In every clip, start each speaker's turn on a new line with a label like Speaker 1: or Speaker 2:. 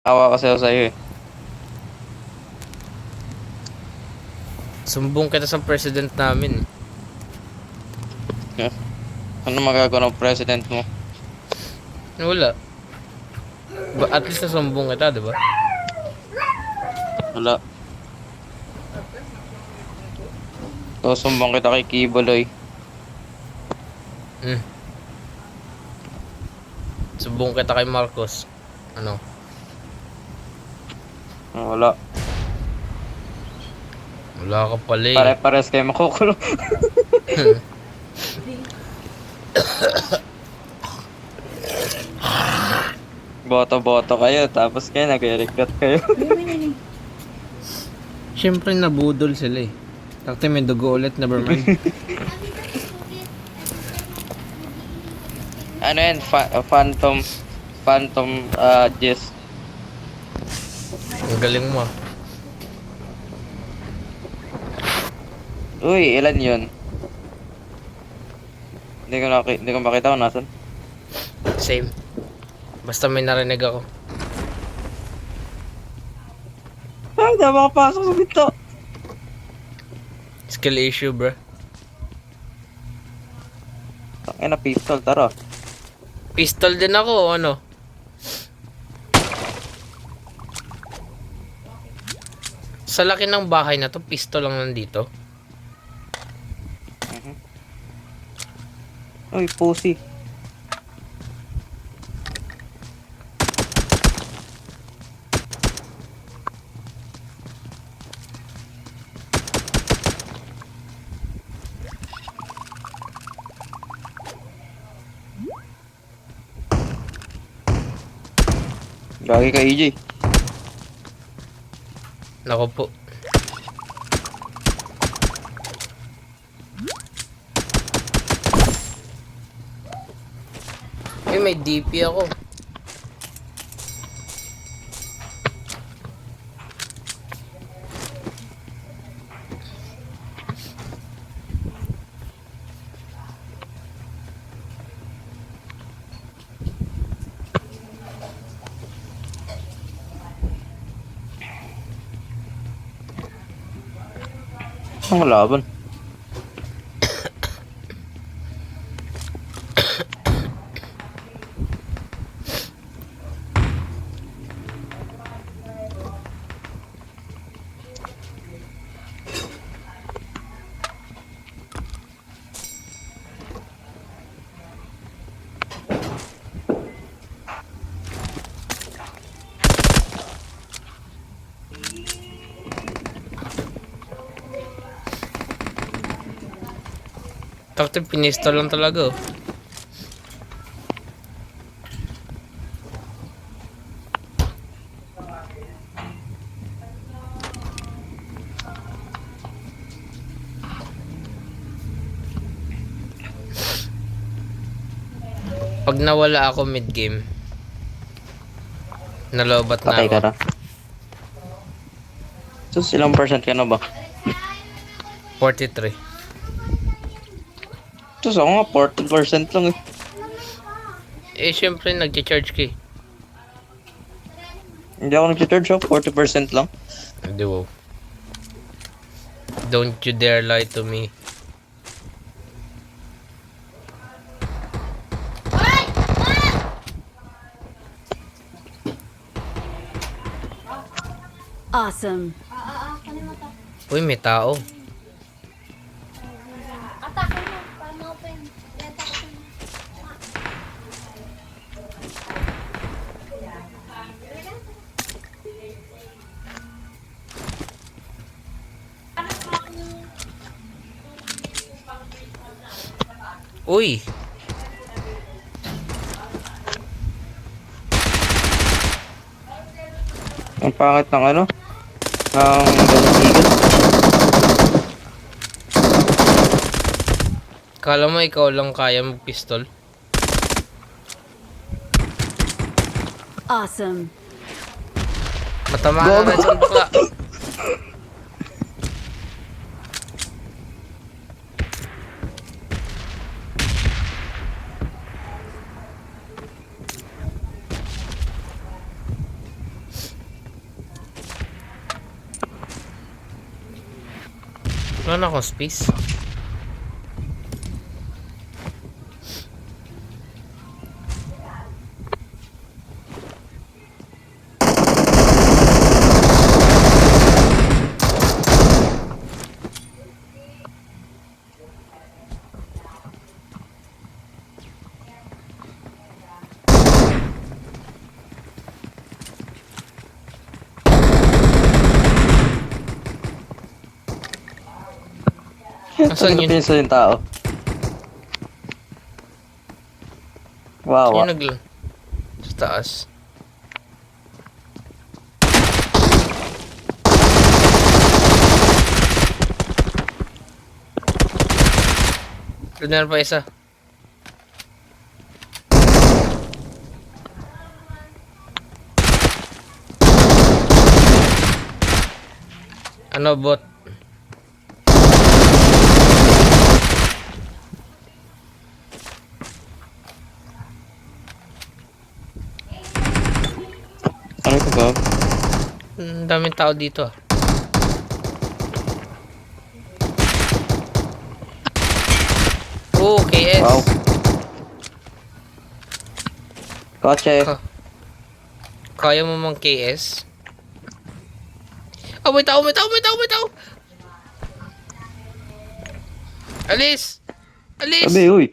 Speaker 1: Awa kasi ako sa'yo eh.
Speaker 2: Sumbong kita sa president namin.
Speaker 1: Yeah. Ano magagawa ng president mo?
Speaker 2: Wala. At least nasumbong kita, di ba?
Speaker 1: Wala. Susumbong kita kay Kiboloy.
Speaker 2: Sumbong kita kay Marcos. Ano?
Speaker 1: Wala.
Speaker 2: Wala ka pala eh.
Speaker 1: Pare-pares kayo makukulong. Boto-boto kayo, tapos kayo nag-regret kayo.
Speaker 2: Siyempre nabudol sila eh. Takti may dugo ulit, never mind.
Speaker 1: Ano yan? Phantom Jizz.
Speaker 2: Ang galing mo ah.
Speaker 1: Uy, ilan yun? Hindi ko makita kung nasan.
Speaker 2: Same. Basta may narinig ako.
Speaker 1: Ay, hindi ako makapasok sa bito.
Speaker 2: Skill issue, bro.
Speaker 1: Tangina na pistol, tara.
Speaker 2: Pistol din ako, ano? Sa laki ng bahay na to, pistol lang nandito.
Speaker 1: Uy, pussy. Gagi ka, EJ.
Speaker 2: Nako po. Eh, may DP ako.
Speaker 1: Ang laban.
Speaker 2: Takti, pinistol lang talaga oh. Pag nawala ako mid-game, nalobat na
Speaker 1: Patay
Speaker 2: ako.
Speaker 1: ka na. So, ilang percent ka na ba?
Speaker 2: 43.
Speaker 1: So, ako nga, 40% lang eh.
Speaker 2: Eh, syempre, nag-charge ka eh.
Speaker 1: Hindi ako nag-charge ako, 40% lang.
Speaker 2: Hindi, wow. Don't you dare lie to me.
Speaker 3: Awesome.
Speaker 2: Uy, may tao. Uy!
Speaker 1: Ang pangit ng ano? Ng Golden Eagle.
Speaker 2: Kala mo ikaw lang kaya mag-pistol?
Speaker 3: Awesome.
Speaker 2: Matama na rin sa bakla. Wala na akong space. Asan yun?
Speaker 1: Pinsa yung tao. Wow.
Speaker 2: Yung sa taas. Meron pa isa. Ano bot?
Speaker 1: Ano ito, Bob?
Speaker 2: Ang daming tao dito ah. Oh, KS.
Speaker 1: Wow. Kotse.
Speaker 2: Kaya mo mang KS? Oh, may tao, may tao, may tao, may tao! Alis! Alis!
Speaker 1: Sabi, uy.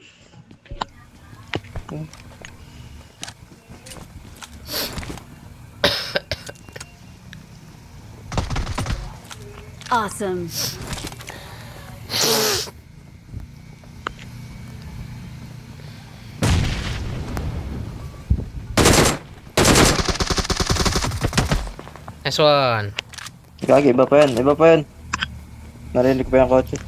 Speaker 3: Awesome.
Speaker 2: Nice one.
Speaker 1: Gagi, iba pa yan. Iba pa yan. Narinig pa yung kotse.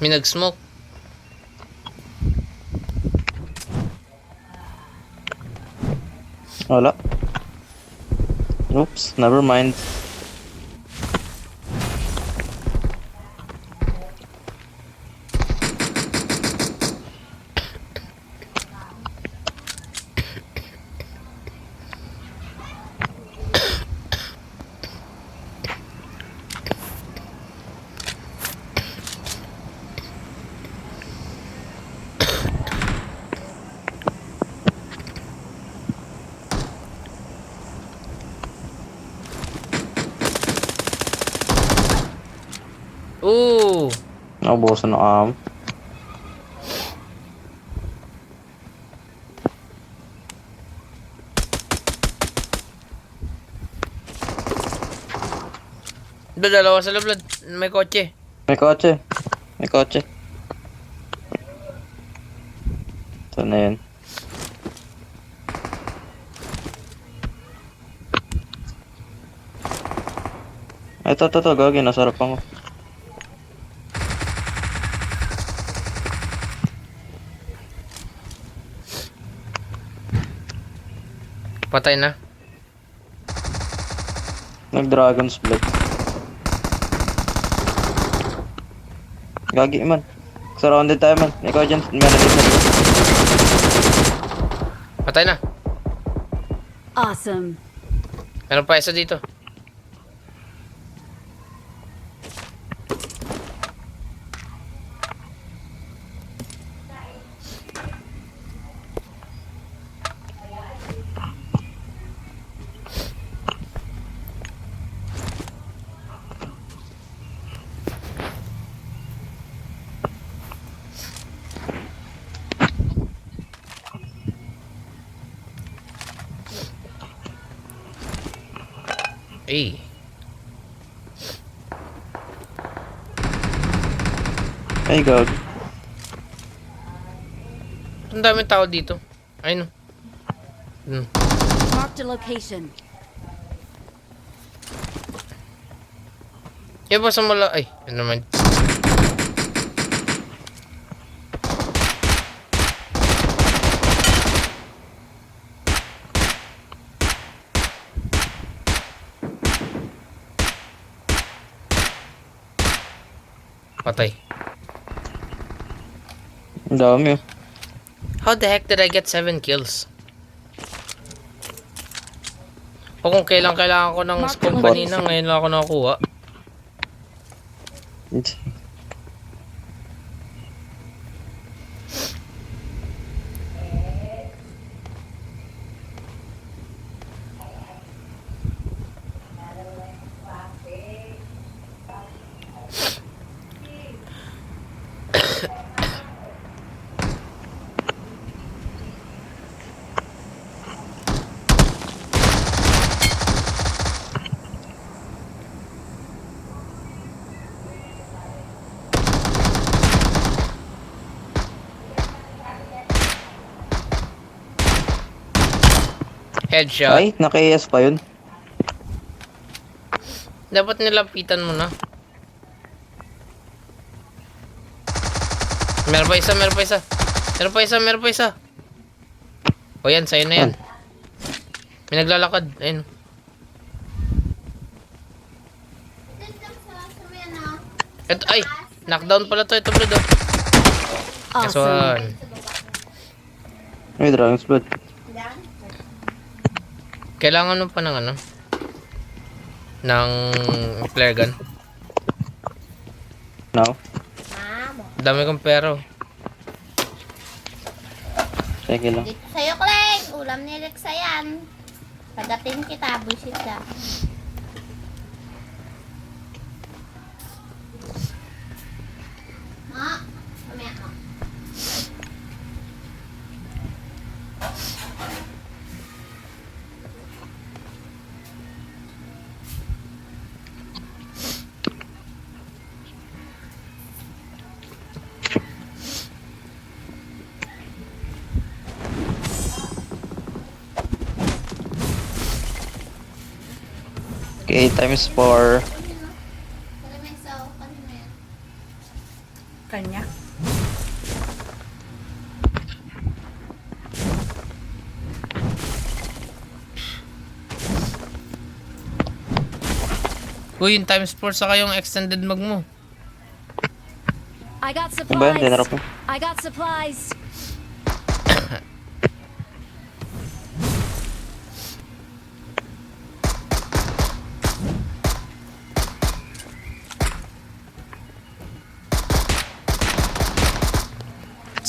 Speaker 2: May nag-smoke.
Speaker 1: Wala. Oops, never mind.
Speaker 2: Ooh!
Speaker 1: Naubusan ng am.
Speaker 2: Dalawa sa lablad. May kotse.
Speaker 1: May kotse. May kotse. Ito na yun. Ito. Gagi. Nasarap ako.
Speaker 2: Patay na.
Speaker 1: Nag-dragon's blood. Gagi man. Surrounded tayo man. Ikaw dyan.
Speaker 2: Patay na.
Speaker 3: Awesome.
Speaker 2: Meron pa isa dito. Eh.
Speaker 1: Ay, gag.
Speaker 2: Ang daming tao dito. Ayun.
Speaker 3: Marked a location.
Speaker 2: Yan ba sa mala... Ay, ano naman. Patay.
Speaker 1: Ang dami oh.
Speaker 2: How the heck did I get 7 kills? O kung kailangan ko ng scope kanina, ngayon lang ako nakakuha. Headshot.
Speaker 1: Ay, naka-AS pa yun.
Speaker 2: Dapat nilapitan mo na. Meron pa isa, meron pa isa. Meron pa isa, meron pa isa. O yan, sa'yo na yan. May naglalakad. Ayun. Ito, ay! Knockdown pala to. Ito, bro. Yes, one.
Speaker 1: Ay, Dragon's Blood.
Speaker 2: Kailangan mo pa ng ano? Ng flare gun.
Speaker 1: No?
Speaker 2: Dami kong pero.
Speaker 1: Sige lang.
Speaker 3: Dito sa'yo, Kleng. Ulam ni Rex yan. Pagatin kita, bullshit ka. Ma, mamaya mo.
Speaker 1: Okay, times 4.
Speaker 3: Kanya?
Speaker 2: Uy, yung times 4 saka yung extended mag mo.
Speaker 4: I got
Speaker 1: Ano ba yan? Dinarap
Speaker 4: supplies.
Speaker 1: mo?
Speaker 4: I got supplies.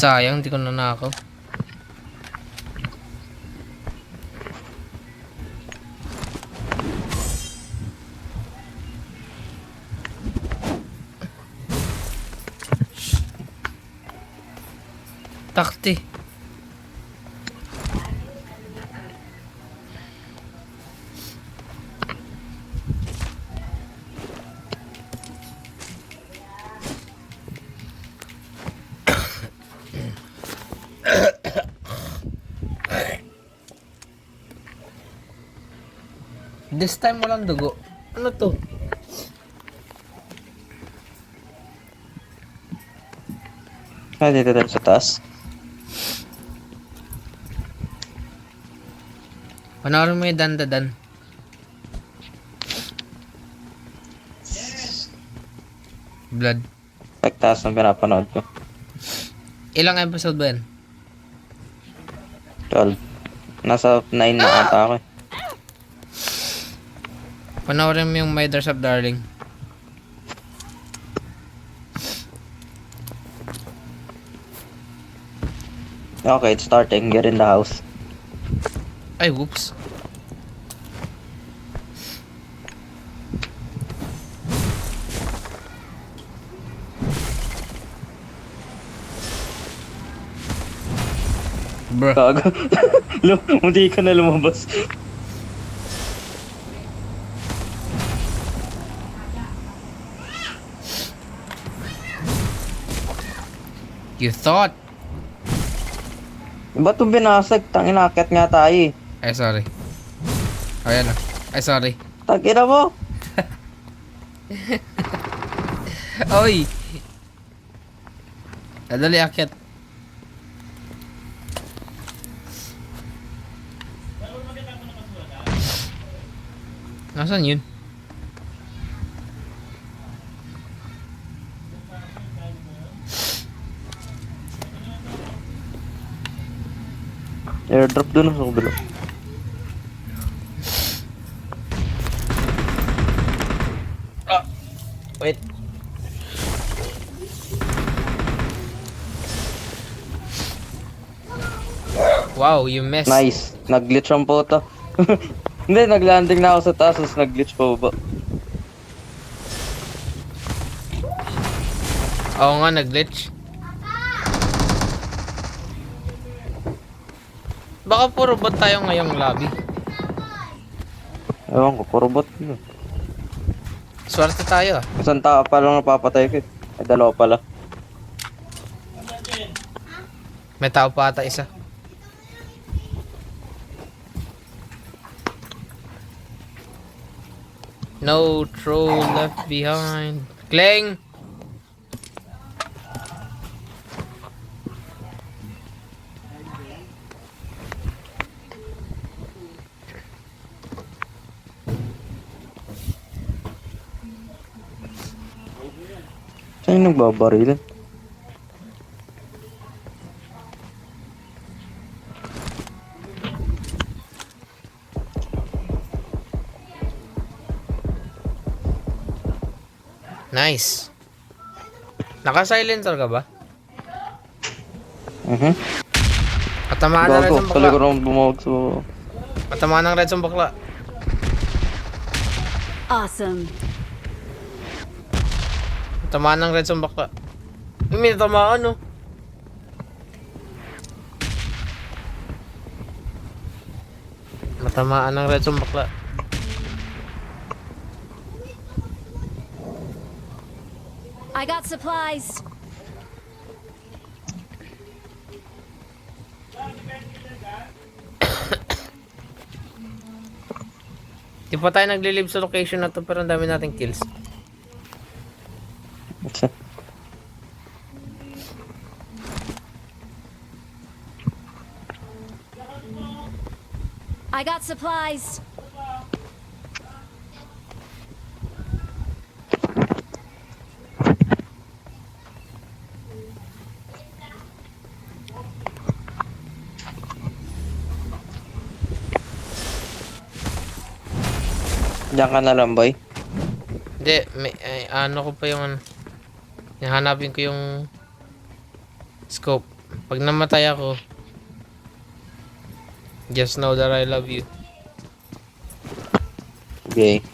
Speaker 2: Sayang, hindi ko nanakaw. Takti. This time walang dugo. Ano to?
Speaker 1: Ah, dito tayo sa taas.
Speaker 2: Panoorin mo yung dandadan. Blood.
Speaker 1: Like taas ng pinapanood ko.
Speaker 2: Ilang episode ba yan?
Speaker 1: 12. Nasa 9 na ata ako eh.
Speaker 2: Panoorin mo yung My Dress Up Darling.
Speaker 1: Okay, it's starting. Get in the house.
Speaker 2: Ay, whoops. Bruh.
Speaker 1: Gago. Munti ka na lumabas.
Speaker 2: You thought?
Speaker 1: Ba't ito binasag? Tanginakyat nga tayo eh.
Speaker 2: Ay, sorry. Ayan na. Ay, sorry.
Speaker 1: Tangina mo!
Speaker 2: Oy! Dali, akyat. Nasaan yun?
Speaker 1: Nag-airdrop dun sa kabila.
Speaker 2: Wait. Wow, you missed.
Speaker 1: Nice. Nag-glitch ang puto. Hindi, nag-landing na ako sa taas, tapos nag-glitch pa ba?
Speaker 2: Oo nga, nag-glitch. Baka puro bot tayo ngayong lobby.
Speaker 1: Ewan ko, puro bot yun.
Speaker 2: Swerte tayo ah.
Speaker 1: Isang tao pa lang napapatay ko eh. Ay, dalawa pala.
Speaker 2: May tao pa ata isa. No troll left behind. Kleng!
Speaker 1: Saan yung nagbabaril?
Speaker 2: Nice. Naka-silencer ka ba? Patamaan ng red
Speaker 1: Gago,
Speaker 2: sa
Speaker 1: pala ko
Speaker 2: bakla.
Speaker 1: nang bumawag sa...
Speaker 2: Patamaan ng red sa bakla.
Speaker 4: Awesome.
Speaker 2: Patamaan ng red sa bakla. May natamaan no. Matamaan ng red sa bakla.
Speaker 4: I got supplies.
Speaker 2: Di pa tayo nagli-live sa location na to pero ang dami nating kills.
Speaker 4: I got supplies.
Speaker 1: Diyan ka na lang, boy.
Speaker 2: Hindi, may, ano ko pa yung ano. Hanapin ko yung scope. Pag namatay ako, just know that I love you.
Speaker 1: Okay.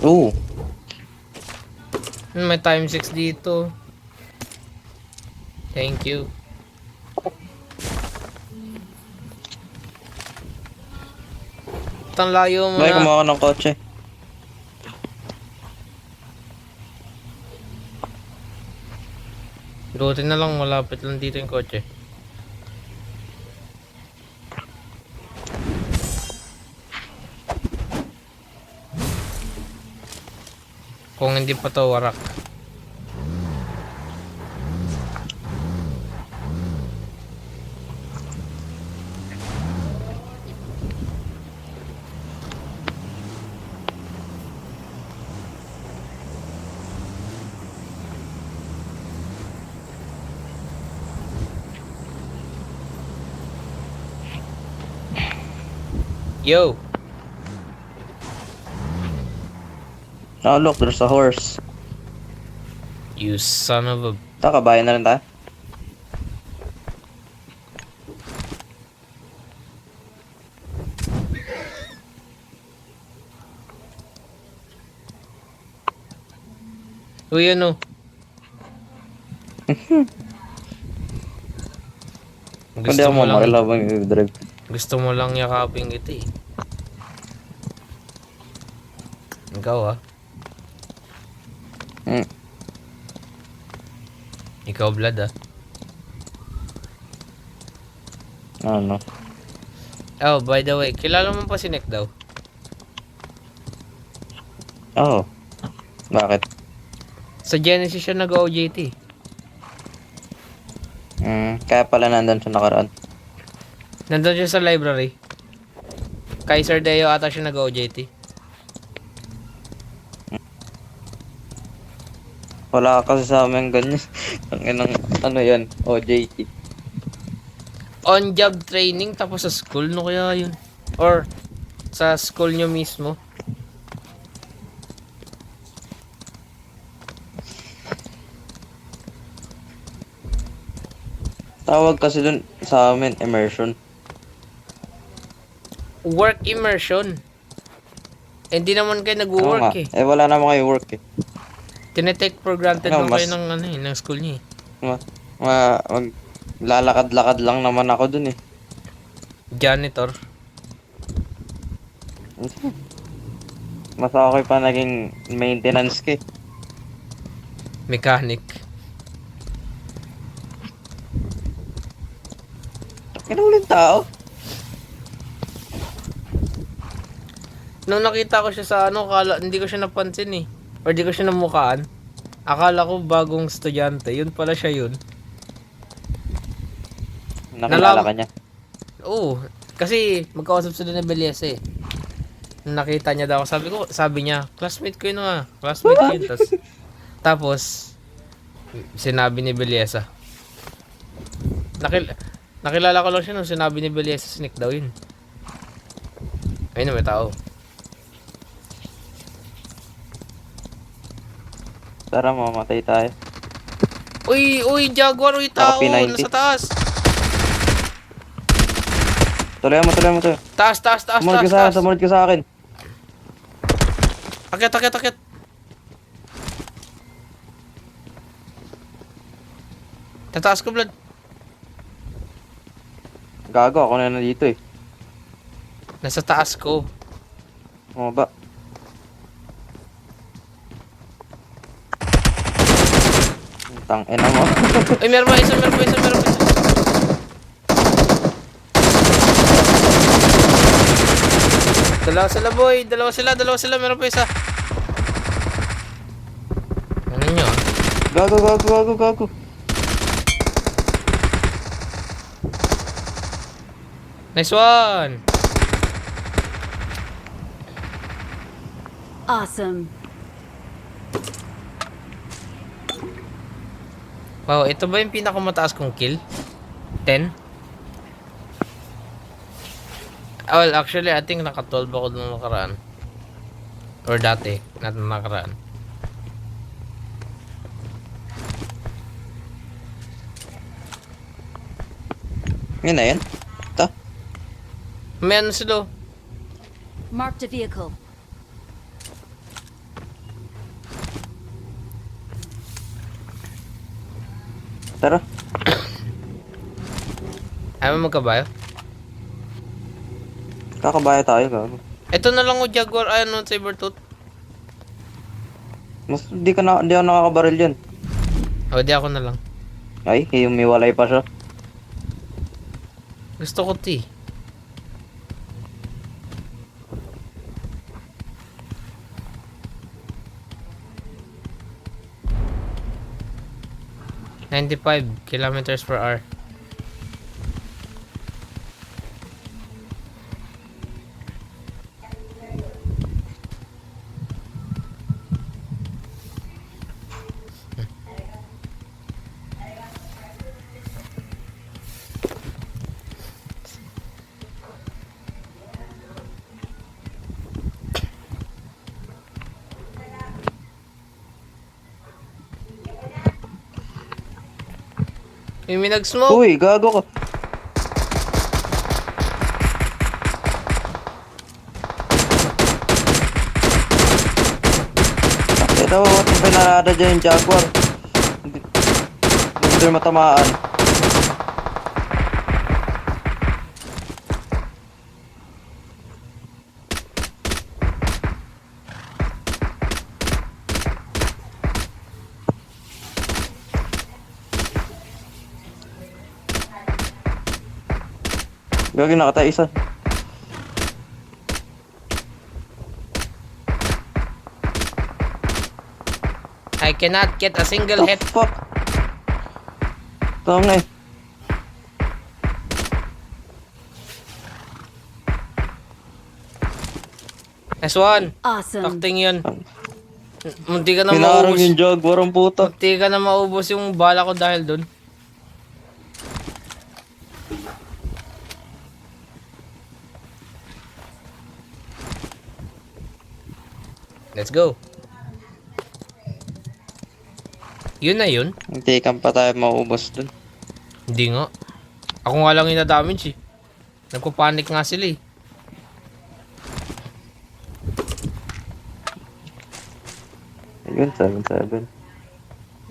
Speaker 1: Ooh.
Speaker 2: May time 6 dito. Thank you. Ang layo mo
Speaker 1: Boy,
Speaker 2: na.
Speaker 1: kumuha ka ng kotse.
Speaker 2: Buti na lang, malapit lang dito yung kotse. Kung hindi pa to warak. Yo!
Speaker 1: Oh, look, there's a horse.
Speaker 2: You son of a...
Speaker 1: Taka, bayan na rin tayo.
Speaker 2: Uy, ano?
Speaker 1: Hindi ako mamaril habang i-drive.
Speaker 2: Gusto mo lang yakapin kita eh. Ikaw ah. Ikaw blood ah.
Speaker 1: Ano?
Speaker 2: Oh, by the way, kilala mo pa si Nick daw?
Speaker 1: Oh. Bakit?
Speaker 2: Sa Genesis siya nag-OJT.
Speaker 1: Kaya pala nandun sa nakaraan.
Speaker 2: Nandun siya sa library. Kaiser Deo ata siya nag-OJT.
Speaker 1: Wala kasi sa amin ganyan. Ang inang, ano yan, OJT.
Speaker 2: On-job training tapos sa school, no kaya yun? Or sa school nyo mismo?
Speaker 1: Tawag kasi dun sa amin, immersion.
Speaker 2: Work immersion. Hindi naman kayo
Speaker 1: Oo nga.
Speaker 2: nag-work eh.
Speaker 1: Wala naman kayo work eh.
Speaker 2: Tinetake for granted
Speaker 1: Ano,
Speaker 2: lang kayo
Speaker 1: mas-
Speaker 2: ng, ano, eh, ng school niyo eh.
Speaker 1: Lalakad-lakad lang naman ako dun eh.
Speaker 2: Janitor.
Speaker 1: Mas okay pa naging maintenance ka eh.
Speaker 2: Mechanic.
Speaker 1: Kinuling tao.
Speaker 2: Nung nakita ko siya sa ano, hindi ko siya napansin eh. Or di ko siya namukaan. Akala ko bagong estudyante. Yun pala siya yun.
Speaker 1: Nakilala ka niya.
Speaker 2: Oo. Kasi magkausap sila ni Belyesa eh. Nung nakita niya daw, sabi niya, classmate ko yun ah. Classmate ko yun. Tapos, sinabi ni Belyesa. Nakilala ko lang siya nung sinabi ni Belyesa, sneak daw yun. Ayun na may tao.
Speaker 1: Tara, mamatay tayo.
Speaker 2: Uy, Jaguar, uy, tao.
Speaker 1: P90.
Speaker 2: Nasa taas.
Speaker 1: Tuloy mo.
Speaker 2: Taas.
Speaker 1: Sumunod ka sa akin.
Speaker 2: Akit. Tataas ko, blood.
Speaker 1: Gago, ako na nandito eh.
Speaker 2: Nasa taas ko.
Speaker 1: Bumaba. Tangina mo.
Speaker 2: Uy, meron pa isa. Dalawa sila, boy. Dalawa sila. Meron pa isa. Ano nyo?
Speaker 1: Gago.
Speaker 2: Nice one.
Speaker 4: Awesome.
Speaker 2: Wow, ito ba yung pinakamataas kong kill? 10? Well, actually, I think naka-12 ako nung nakaraan. Or dati, nakaraan.
Speaker 1: Yun na yan. Ito.
Speaker 2: May ano sila?
Speaker 4: Marked a vehicle.
Speaker 1: Tara.
Speaker 2: Ayaw mo magkabayo?
Speaker 1: Kakabaya tayo, gago.
Speaker 2: Ito na lang o Jaguar, ayun o Sabertooth.
Speaker 1: Di ako nakakabaril yan.
Speaker 2: O, di ako na lang.
Speaker 1: Ay, humiwalay pa siya.
Speaker 2: Gusto ko ti. km/h. May nag-smoke.
Speaker 1: Uy, gago ka. Ito, ba't yung pinarada dyan yung Jaguar? Hindi rin matamaan. Gagi, nakatay isa.
Speaker 2: I cannot get a single hit.
Speaker 1: Fuck. Tama eh.
Speaker 2: Nice one.
Speaker 4: Awesome.
Speaker 2: Acting yun. Munti ka na
Speaker 1: Pinarang
Speaker 2: maubos.
Speaker 1: yung Jaguar ang puta.
Speaker 2: Munti ka na maubos yung bala ko dahil doon. Let's go. Yun na yun.
Speaker 1: Hindi kan pa tayo maubos dun.
Speaker 2: Hindi nga. Ako nga lang yung na-damage eh. Nagpapanik nga sila eh.
Speaker 1: Ayun, 7-7.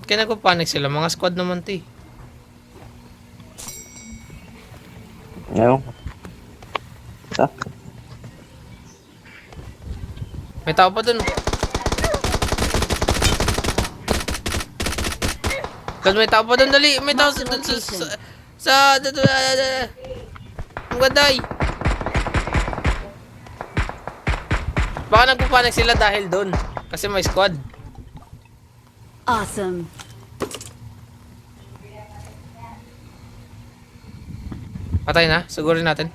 Speaker 2: Kaya nagpapanik sila. Mga squad naman to eh.
Speaker 1: Ngayon. Sakto.
Speaker 2: May tao pa dun. Dahil may tao pa dun, dali. May tao sa... Ang ganday. Baka nagpapanik sila dahil dun. Kasi may squad.
Speaker 4: Awesome.
Speaker 2: Patay na. Sigurin natin.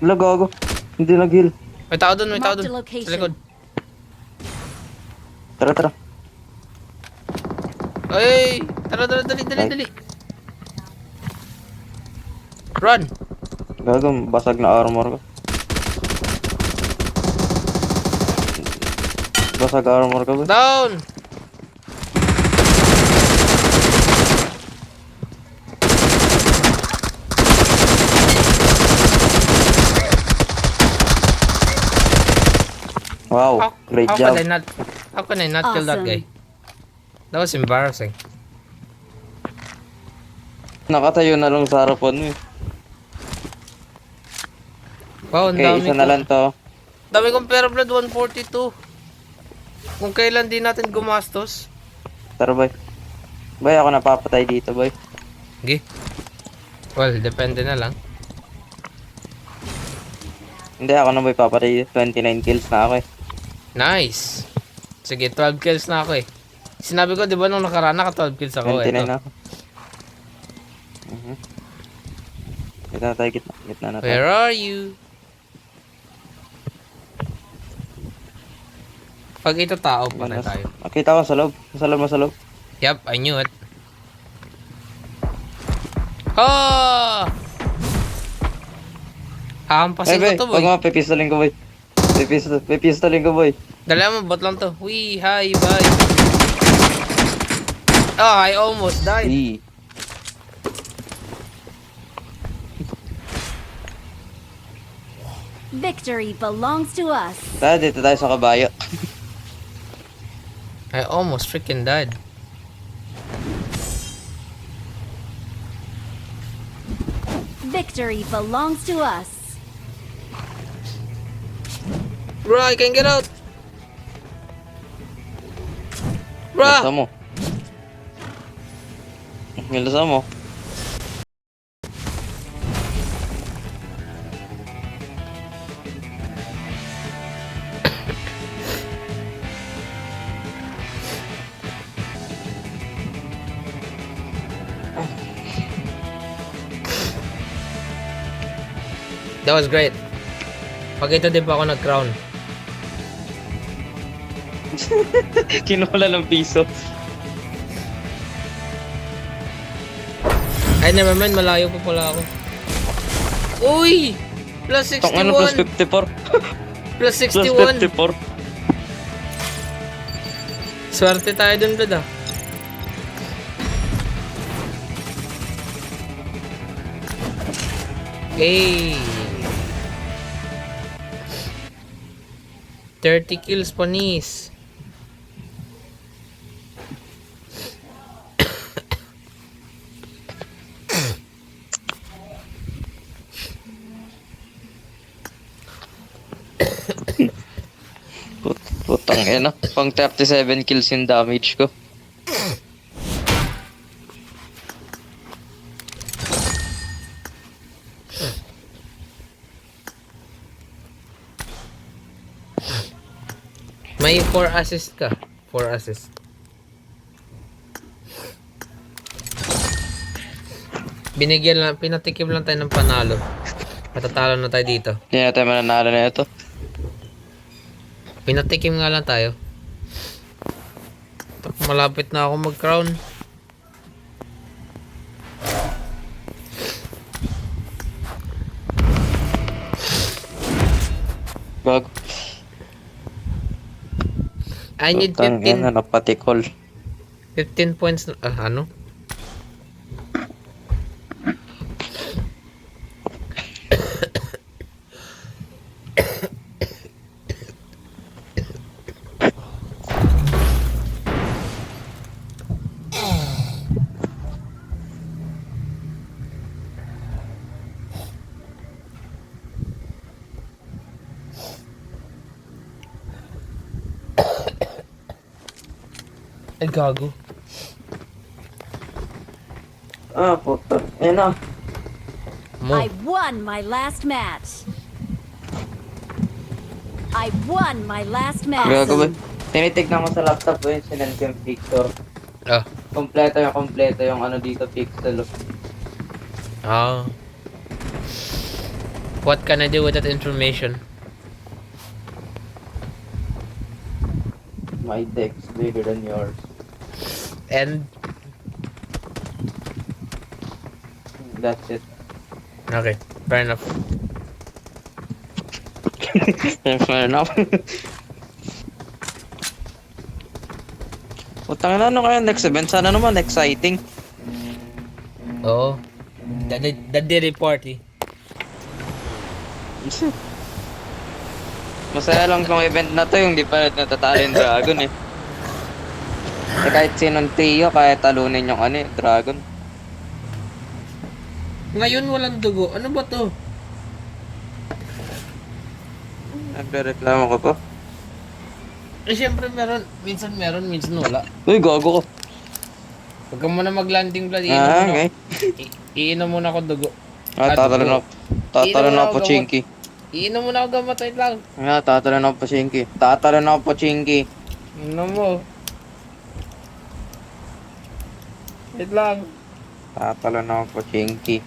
Speaker 1: Wala, gago. Hindi nag-heal.
Speaker 2: May tao dun, may tao
Speaker 4: Mark the
Speaker 2: dun.
Speaker 4: location.
Speaker 2: Sa likod.
Speaker 1: Tara, tara.
Speaker 2: Ay! Tara, dali. Run!
Speaker 1: Gago, basag na armor ko. Basag armor ko ba?
Speaker 2: Down!
Speaker 1: Wow, great
Speaker 2: how
Speaker 1: job.
Speaker 2: How can I not kill that
Speaker 4: Awesome.
Speaker 2: guy? That was embarrassing.
Speaker 1: Nakatayo na lang sa harapan mo eh.
Speaker 2: Wow, ang
Speaker 1: Okay,
Speaker 2: dami
Speaker 1: isa
Speaker 2: ko.
Speaker 1: na lang to.
Speaker 2: Dami kong Pera Blood 142. Kung kailan din natin gumastos.
Speaker 1: Tara, boy. Boy, ako napapatay dito, boy.
Speaker 2: Okay. Well, depende na lang.
Speaker 1: Hindi, ako na boy papatay. 29 kills na ako eh.
Speaker 2: Nice. Sige, 12 kills na ako eh. Sinabi ko, di ba nung nakaraan, naka 12 kills ako.
Speaker 1: 29
Speaker 2: Ito.
Speaker 1: na ako. Gitna na tayo, gitna. Gitna na tayo.
Speaker 2: Where are you? Pag ito tao, panay tayo.
Speaker 1: Nakita ko sa loob. Sa loob.
Speaker 2: Yep, I knew it. Oh! Hahampasin
Speaker 1: Boy,
Speaker 2: ko to,
Speaker 1: boy.
Speaker 2: boy.
Speaker 1: Pag pipistolin ko, boy. Pipistolin ko, boy.
Speaker 2: Dala mo, bot lang to. Wee, hi, bye. Oh, I almost died.
Speaker 1: Hey.
Speaker 4: Victory belongs to us.
Speaker 1: Tayo, dito tayo sa kabayo.
Speaker 2: I almost freaking died.
Speaker 4: Victory belongs to us.
Speaker 2: Bro, I can get out.
Speaker 1: Lasa
Speaker 2: Bro!
Speaker 1: mo. Lasa mo.
Speaker 2: That was great. Pag ito din pa ako nag-crown.
Speaker 1: Kinula ng piso.
Speaker 2: Ay, never mind. Malayo pa pala ako. Uy! Plus
Speaker 1: Tong ano, plus
Speaker 2: 61.
Speaker 1: 54.
Speaker 2: Plus
Speaker 1: Plus
Speaker 2: 61.
Speaker 1: 54.
Speaker 2: Swerte tayo dun, Brad, ah. Hey! 30 kills, panis.
Speaker 1: Putang ina. Pang 37 kills yung damage ko.
Speaker 2: May 4 assist ka. 4 assist. Binigyan lang, pinatikim lang tayo ng panalo. Matatalo na tayo dito.
Speaker 1: Hindi na tayo mananalo na ito.
Speaker 2: Pinatikim nga lang tayo. Malapit na ako mag-crown.
Speaker 1: Gago.
Speaker 2: I need
Speaker 1: Putang
Speaker 2: 15,
Speaker 1: ina, napatikol.
Speaker 2: 15 points. Ano? Ay, gago.
Speaker 1: Puta. Ayun na.
Speaker 2: Mo.
Speaker 4: I won my last match. I won my last match.
Speaker 1: Gago ba? Tinitignan ko sa laptop ko yung sinend ko yung picture.
Speaker 2: Ah.
Speaker 1: Kompleto yung ano dito, pixel.
Speaker 2: Ah. What can I do with that information?
Speaker 1: My deck's bigger than yours.
Speaker 2: And
Speaker 1: That's it.
Speaker 2: okay, fair enough.
Speaker 1: Fair enough. Putang ina, ano kaya next event? Sana naman exciting.
Speaker 2: Oo. The day party.
Speaker 1: Masaya lang tong event na to, yung di pa natatalo yung dragon eh. Kahit sinong trio, kaya talunin yung ano eh, dragon.
Speaker 2: Ngayon walang dugo. Ano ba to?
Speaker 1: Nagre-reklamo ko po.
Speaker 2: Eh, syempre meron. Minsan meron, minsan wala.
Speaker 1: Uy, gago ko.
Speaker 2: Huwag ka muna mag-landing blood.
Speaker 1: Okay.
Speaker 2: Iinom muna ako dugo.
Speaker 1: Tatalo na. Tatalo na po, Chinky.
Speaker 2: Iinom muna ako gamot. Wait lang.
Speaker 1: Tatalo na po, Chinky. Tatalo na po, Chinky.
Speaker 2: Iinom mo. Wait lang.
Speaker 1: Tatalo na po, Chinky.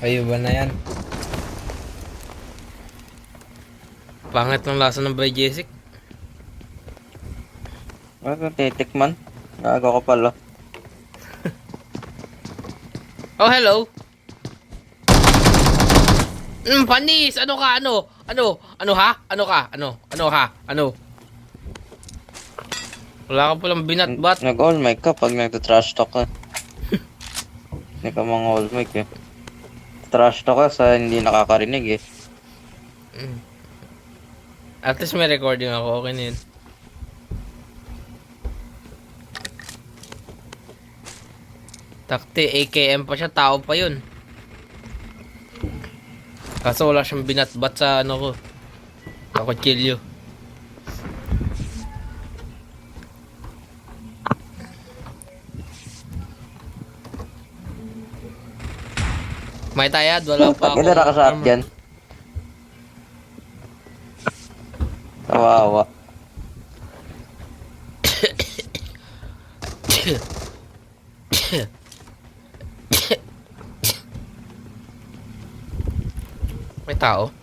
Speaker 2: Ayun ba na yan? Pangit ng lasa ng by Jessic.
Speaker 1: Ano titikman? Gago ko pala.
Speaker 2: Oh, hello. Panis! Ano ka? Ano? Ano? Ano ha? Ano ka? Ano? Ano ha? Ano? Wala ka palang binatbat.
Speaker 1: Nag-all mic ka pag nagta-trash talk ka. Hindi ka mga all mic eh. Trash talk ka sa hindi nakakarinig eh.
Speaker 2: At least may recording ako. Okay na yun. Takti, AKM pa siya. Tao pa yun. Kaso wala siyang binatbat sa ano ko. Sa kutsilyo. May tayad, wala pa ako.
Speaker 1: Pagkita nakasarap dyan. Kawawa. May tao.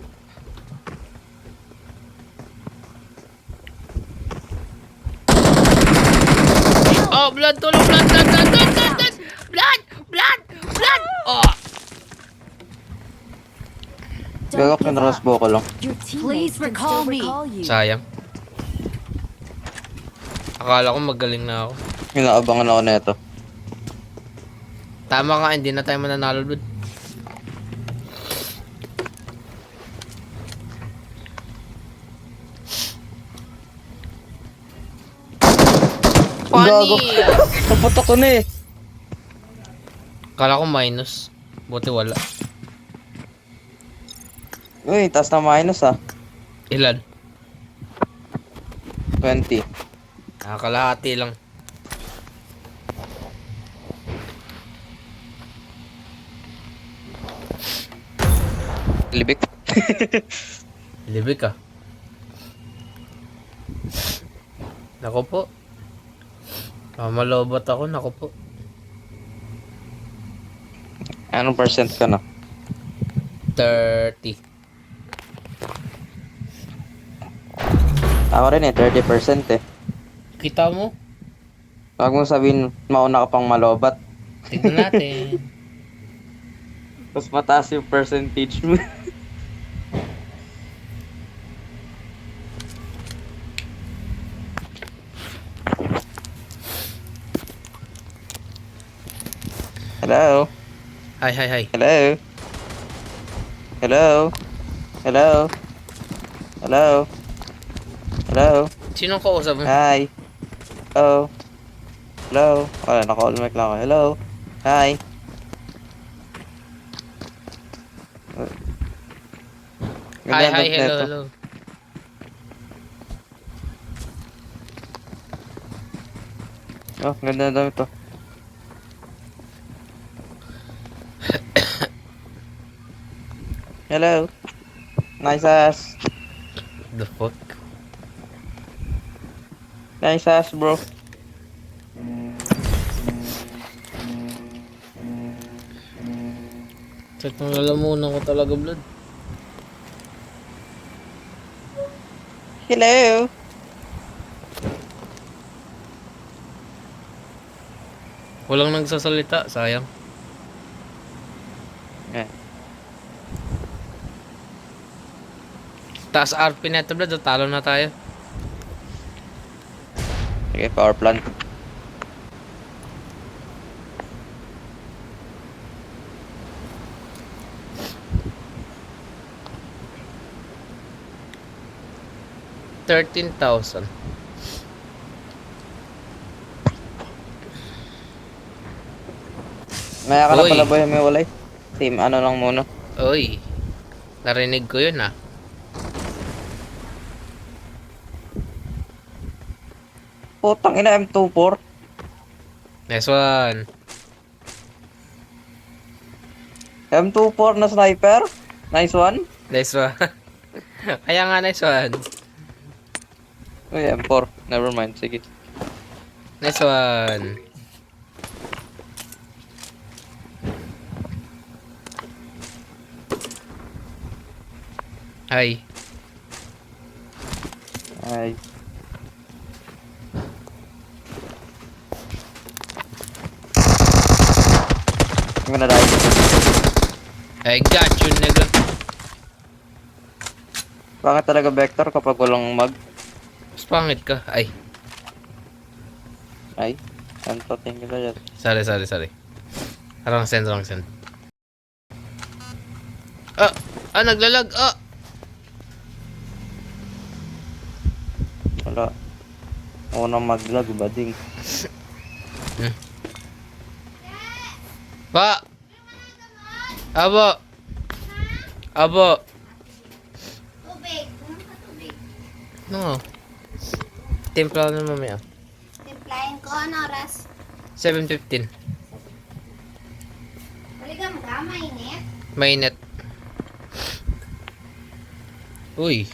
Speaker 1: Oh, blood, tulong, blood, blood, blood, blood, blood, blood, blood, blood, blood. Oh. Gago kinrosbo ko lang.
Speaker 4: Your teammates can still recall you.
Speaker 2: Sayang. Akala ko magaling na ako.
Speaker 1: Inaabangan ako neto.
Speaker 2: Tama ka, hindi na tayo mananalo doon.
Speaker 1: gago.
Speaker 2: Funny!
Speaker 1: Naputok ko na eh.
Speaker 2: Kala ko minus. Buti wala.
Speaker 1: Uy, taas na minus ah.
Speaker 2: Ilan?
Speaker 1: 20.
Speaker 2: Kalahati lang.
Speaker 1: Libik.
Speaker 2: Libig ka. Nako po. Malobot ako, nako po.
Speaker 1: Anong percent ka na?
Speaker 2: 30.
Speaker 1: Ako rin eh, 30% eh.
Speaker 2: Kita mo?
Speaker 1: Huwag mong sabihin, mauna ka pang malobat.
Speaker 2: Tignan natin.
Speaker 1: Mas mataas yung percentage mo. Hello?
Speaker 2: Hi, hi, hi.
Speaker 1: Hello? Hello? Hello? Hello? Hello?
Speaker 2: Sinong kausap mo?
Speaker 1: Hi? Hello? Hello? Wala, naka-all mic lang ako. Hello? Hi?
Speaker 2: Hi,
Speaker 1: Ganda
Speaker 2: hi,
Speaker 1: ng
Speaker 2: hello,
Speaker 1: neto.
Speaker 2: hello.
Speaker 1: Oh, ganda na damit to. Hello? Nice ass.
Speaker 2: The fuck?
Speaker 1: Nice ass, bro.
Speaker 2: Check mo lalamunan ko talaga, blood.
Speaker 1: Hello?
Speaker 2: Walang nagsasalita, sayang.
Speaker 1: Eh,
Speaker 2: Taas RP neto, blood. Talo na tayo.
Speaker 1: sige, power plant.
Speaker 2: $13,000.
Speaker 1: Maya ka na
Speaker 2: Uy.
Speaker 1: pala boy, may walay. Team, ano lang muna.
Speaker 2: Uy. Narinig ko yun, ah.
Speaker 1: Putang ina, M24.
Speaker 2: Nice one.
Speaker 1: M24 na sniper. Nice one.
Speaker 2: Nice one. Kaya nga, nice one.
Speaker 1: Uy, M4. Never mind, sige.
Speaker 2: Nice one. Hi.
Speaker 1: Ay. I'm gonna die.
Speaker 2: I got you, nigga.
Speaker 1: Bakit talaga vector kapag walang mag?
Speaker 2: Mas pangit ka. Ay.
Speaker 1: Ay, santo, thank you sa dyan.
Speaker 2: Sorry, sorry, sorry. Wrong send, wrong send. Ah! Ah, naglalag! Ah!
Speaker 1: Wala. Unang maglag, bading.
Speaker 2: Pa! Abo! Abo!
Speaker 3: Tubig. Ano ka tubig?
Speaker 2: No. Timpla na mamaya.
Speaker 3: Timplahin ko. Ano oras?
Speaker 2: 7:15.
Speaker 3: Maligam ka, mainit.
Speaker 2: Mainit. Uy.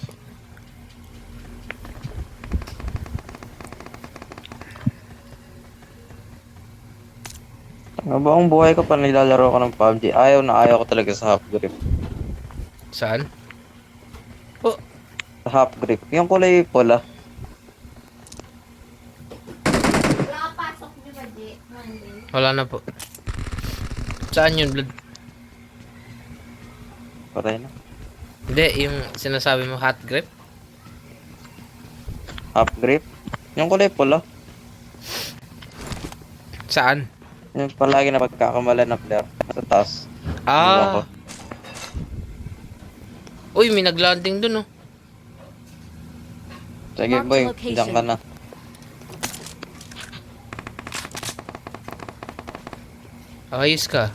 Speaker 1: Buong buhay ko pa nilalaro ko ng PUBG. Ayaw na ayaw ko talaga sa half grip.
Speaker 2: Saan? Oh,
Speaker 1: Sa half grip. Yung kulay pula.
Speaker 3: Wala ka pasok, di ba, J? Monday.
Speaker 2: wala na po. Saan yun, blood?
Speaker 1: Patay na.
Speaker 2: Hindi, yung sinasabi mo hot grip?
Speaker 1: Half grip. Yung kulay pula.
Speaker 2: Saan?
Speaker 1: Yung palagi na pagkakamala na player. Sa taas. Iwan ko.
Speaker 2: Ah. Uy, may naglanding dun, oh.
Speaker 1: Sige
Speaker 4: Mark
Speaker 1: boy,
Speaker 4: the location.
Speaker 1: diyan ka na.
Speaker 2: Ayos ka.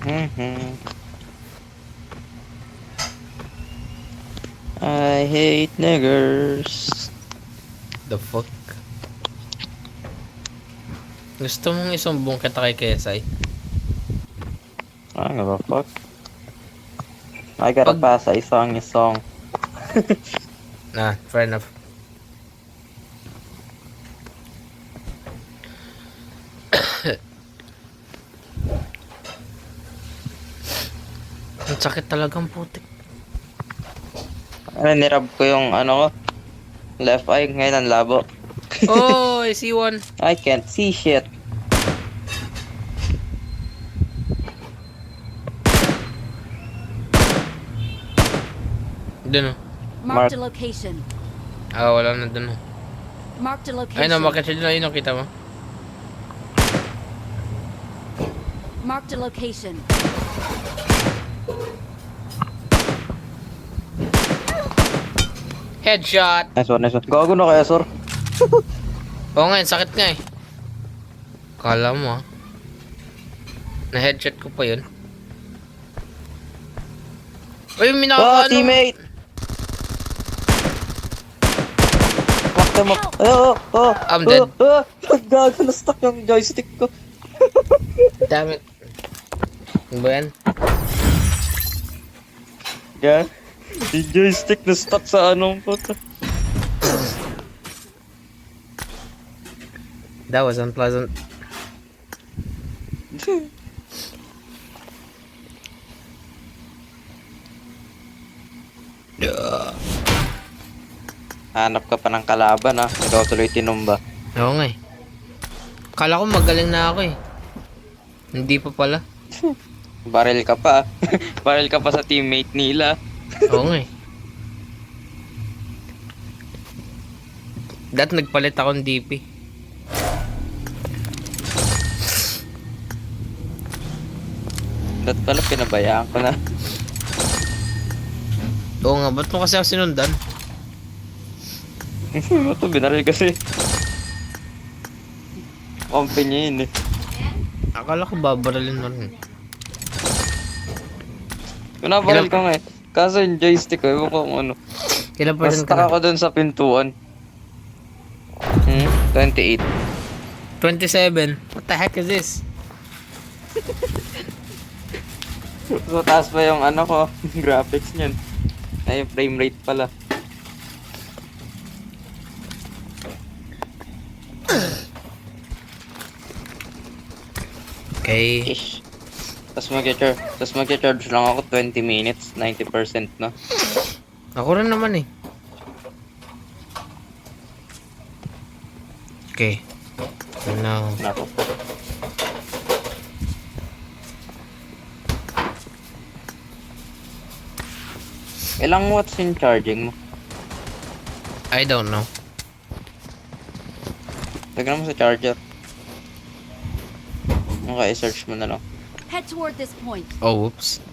Speaker 1: Mhm. I hate niggers.
Speaker 2: The fuck? Gusto mong isumbong kita kay Kesay?
Speaker 1: I don't give a fuck. I gotta
Speaker 2: Pag-
Speaker 1: pass a song.
Speaker 2: Nah, fair enough. Ang sakit talagang putik.
Speaker 1: Ano, nirab ko yung ano ko. Left eye, ngayon ang labo.
Speaker 2: Oh, I see one.
Speaker 1: I can't see shit.
Speaker 2: Dun oh.
Speaker 4: Marked a location.
Speaker 2: Ah, wala na dun oh.
Speaker 4: Marked a location.
Speaker 2: Ayun oh, bakit siya dun? Ayun oh, kita mo?
Speaker 4: Marked a location.
Speaker 2: Headshot!
Speaker 1: Nice one. Gago na kaya, sir.
Speaker 2: Oo nga, yun, sakit nga eh. Kala mo ah. Na-headshot ko pa yun. Uy,
Speaker 1: Oh, teammate! Fuck them up. Oh.
Speaker 2: I'm dead.
Speaker 1: Gago, na-stuck yung joystick ko.
Speaker 2: Damn it. Ano ba yan?
Speaker 1: Yan. Yung joystick na-stuck sa anong puto.
Speaker 2: That was unpleasant.
Speaker 1: Hanap ka pa ng kalaban, ha. Ikaw tuloy tinumba.
Speaker 2: Oo nga eh. Kala ko magaling na ako eh. Hindi pa pala.
Speaker 1: Barrel ka pa. Barrel ka pa sa teammate nila.
Speaker 2: Oo nga eh. Dat nagpalit akong DP.
Speaker 1: Dat pala pinabayaan ko na.
Speaker 2: Oo nga, ba't mo kasi ako sinundan?
Speaker 1: Ito, binaril kasi. Company niya yun eh.
Speaker 2: Akala ko babaralin mo rin.
Speaker 1: Pinabaril ko nga eh. Kaso yung joystick ko, ewan ko kung ano.
Speaker 2: Kailan pa rin
Speaker 1: Basta
Speaker 2: ka na?
Speaker 1: ako dun sa pintuan. 28.
Speaker 2: 27. What the heck is this?
Speaker 1: So taas pa yung ano ko, graphics niyan. Ay, yung frame rate pala.
Speaker 2: Okay.
Speaker 1: Ish. Tapos mag-charge lang ako 20 minutes, 90% na.
Speaker 2: Ako rin naman eh. Okay. So now,
Speaker 1: Nako. Ilang watts yung charging mo?
Speaker 2: I don't know.
Speaker 1: Tignan mo sa charger. Okay, search mo na lang.
Speaker 4: Head toward this point.
Speaker 2: Oh, whoops.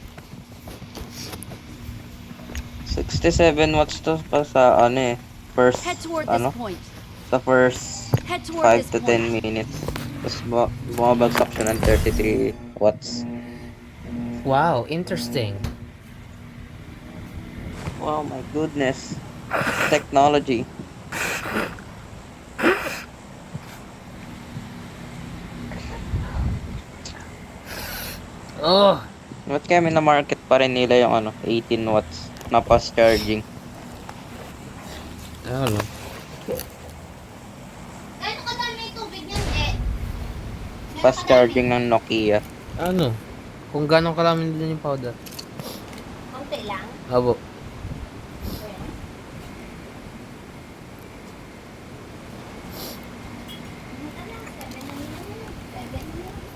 Speaker 1: 67 watts to pa sa ano eh. First,
Speaker 4: Head toward this
Speaker 1: ano?
Speaker 4: point.
Speaker 1: Sa first
Speaker 4: Head toward
Speaker 1: 5
Speaker 4: this
Speaker 1: to 10
Speaker 4: point.
Speaker 1: minutes. Tapos bumabagsak siya ng 33 watts.
Speaker 2: Wow, interesting.
Speaker 1: Wow, my goodness. Technology.
Speaker 2: Oh!
Speaker 1: Ba't kaya may na-market pa rin nila yung ano, 18 watts na fast charging?
Speaker 2: I don't know.
Speaker 3: Gano'n kadami yung tubig yun eh?
Speaker 1: Fast charging ng Nokia.
Speaker 2: Ano? Kung gano'ng kalamin din yung powder.
Speaker 3: Konti lang.
Speaker 2: Abo.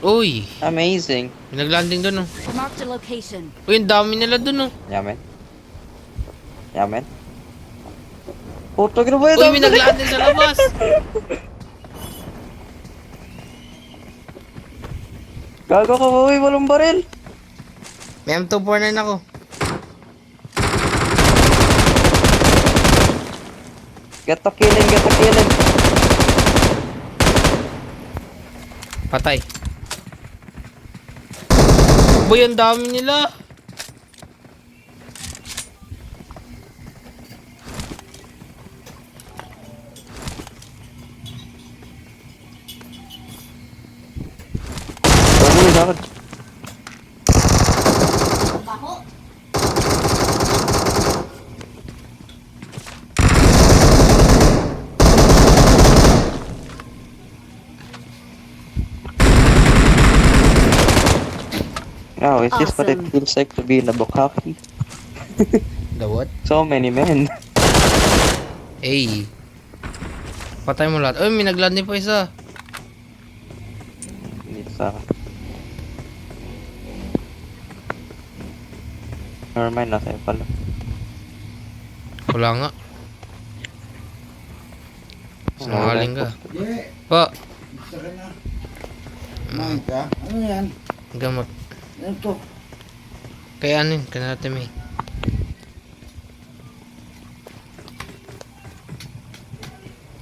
Speaker 2: Uy,
Speaker 1: Amazing.
Speaker 2: may naglanding dun oh.
Speaker 4: Marked a location.
Speaker 2: Uy, ang dami nila dun oh.
Speaker 1: Yamen. Yamen. Puto, gino ba yun?
Speaker 2: Uy, may naglanding sa labas.
Speaker 1: Gago ka ba? Uy, walang baril.
Speaker 2: May M249 ako.
Speaker 1: Get the killing, get the killing.
Speaker 2: Patay. Boy, ang dami nila.
Speaker 1: Uy, sakit.
Speaker 3: Baho.
Speaker 1: Oh, is this what it
Speaker 4: Awesome.
Speaker 1: feels like to be in a bukkake?
Speaker 2: The what?
Speaker 1: So many men.
Speaker 2: Hey. Patay mo lahat. Uy, may naglanding pa isa.
Speaker 1: Hindi sa akin. Never mind, nasa iyo pala.
Speaker 2: Wala nga. Sinungaling ka. Pa,
Speaker 5: Gusto ka na. Kumain ka? Ano yan?
Speaker 2: gamot.
Speaker 5: Ano to?
Speaker 2: Kaya ano yun? Kaya natin may.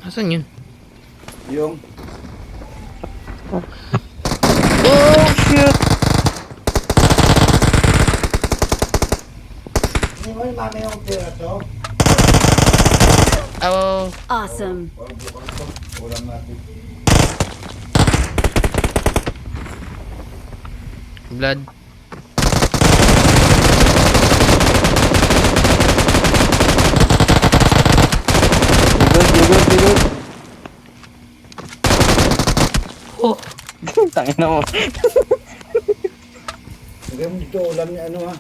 Speaker 2: Asan yun?
Speaker 5: Yung
Speaker 1: Oh, shit!
Speaker 5: Hindi mo yung mami yung pera to?
Speaker 2: Oh,
Speaker 4: Awesome.
Speaker 5: Ulam natin.
Speaker 2: blood.
Speaker 1: You good, you good.
Speaker 2: Oh.
Speaker 1: Tangina mo.
Speaker 5: Lagay mo dito ulam niya ano ha?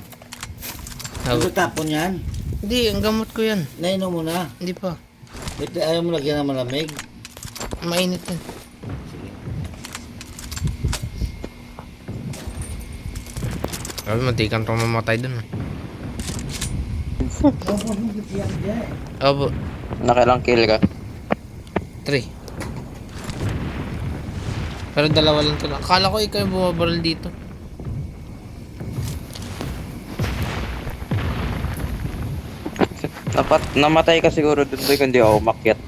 Speaker 5: Ano tapon yan?
Speaker 2: Hindi, ang gamot ko yan.
Speaker 5: Nainom mo na.
Speaker 2: Hindi pa.
Speaker 5: Ito ayaw mo lagyan ng malamig.
Speaker 2: Mainit yan. Sabi, matikan pa mamatay dun.
Speaker 5: Opo, hindi yan dyan.
Speaker 2: Opo,
Speaker 1: Nakailang kill ka?
Speaker 2: 3. Pero dalawa lang to. Akala ko ikaw yung bumabaril dito.
Speaker 1: Namatay ka siguro dun boy kung di ako umakyat.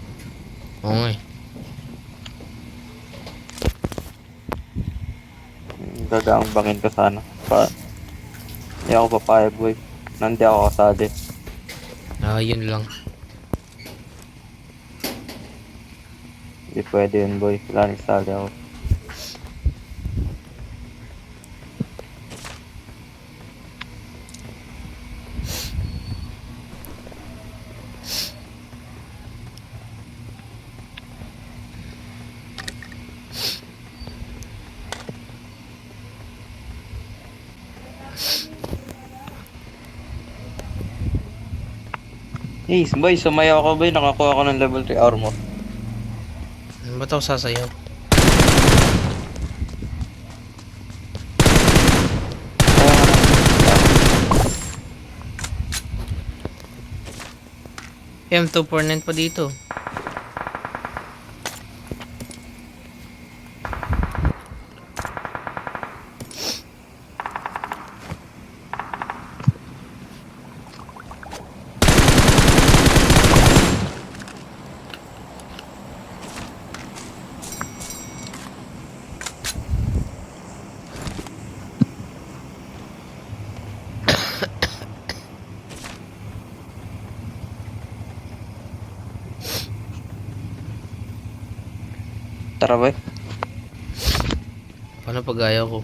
Speaker 2: Oo nga eh.
Speaker 1: Gagaang bangin ko sana. Hindi ako papayag boy. Nandi ako kasali.
Speaker 2: Ah, yun lang.
Speaker 1: Hindi pwede yun boy. Kailangan kasali ako. Hey, boy, sumayaw ako boy. Nakakuha ko ng level 3 armor.
Speaker 2: Ano ba ito sasayaw? M249 pa dito.
Speaker 1: Tara boy.
Speaker 2: Paano pag ayaw ko?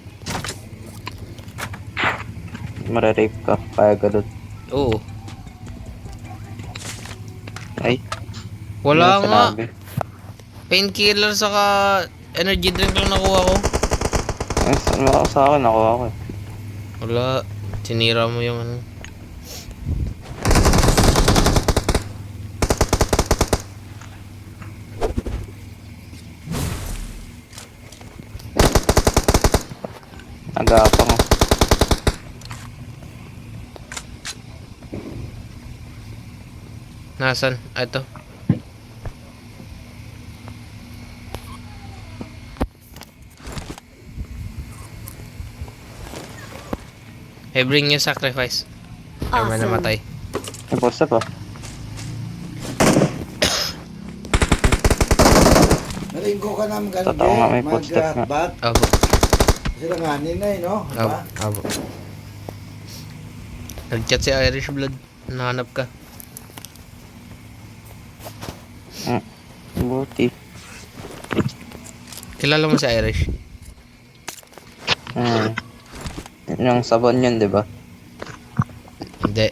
Speaker 1: Mare-rape ka. Kaya ka dun.
Speaker 2: Oo.
Speaker 1: Ay.
Speaker 2: Wala
Speaker 1: yun ang
Speaker 2: nga.
Speaker 1: sinabi.
Speaker 2: Painkiller saka energy drink lang nakuha ko.
Speaker 1: Ay, saan mo ako sa akin? Nakuha ko eh.
Speaker 2: Wala. Sinira mo yung ano.
Speaker 1: Agapang.
Speaker 2: Nasaan? Ah, ito. Hey, bring your sacrifice. Ay, may
Speaker 4: Awesome.
Speaker 2: namatay.
Speaker 1: May post pa.
Speaker 5: Naringgo ka naman ganun,
Speaker 1: Totoo nga, may footstep nga.
Speaker 5: mag-bat.
Speaker 2: Abo.
Speaker 5: Sila nga ninay, no?
Speaker 2: Abo.
Speaker 5: Diba?
Speaker 2: Abo. Nag-chat si Irish Blood. Nahanap ka.
Speaker 1: Buti.
Speaker 2: Kilala mo si Irish?
Speaker 1: Yung sabon yun, di ba?
Speaker 2: Hindi.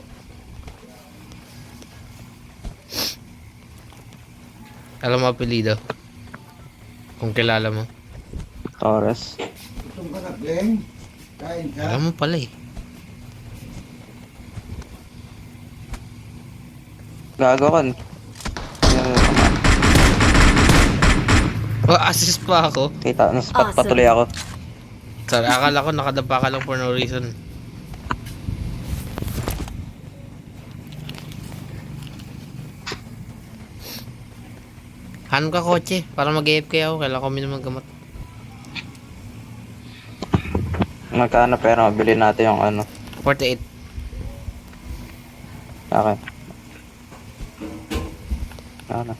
Speaker 2: Alam mo apelido? Kung kilala mo.
Speaker 1: Torres.
Speaker 5: Itong ka na, Glenn. Kain ka.
Speaker 2: Alam mo pala eh.
Speaker 1: Gago kan.
Speaker 2: Oh, assist pa ako.
Speaker 1: Kita, na-spot
Speaker 4: Awesome.
Speaker 1: patuloy ako.
Speaker 2: Sorry, akala ko nakadapa ka lang for no reason. Hanap ka kotse para mag-AFK ako. Kailangan ko minum ng gamot.
Speaker 1: Magkano pera, mabili natin yung ano.
Speaker 2: 48.
Speaker 1: Okay. Ano?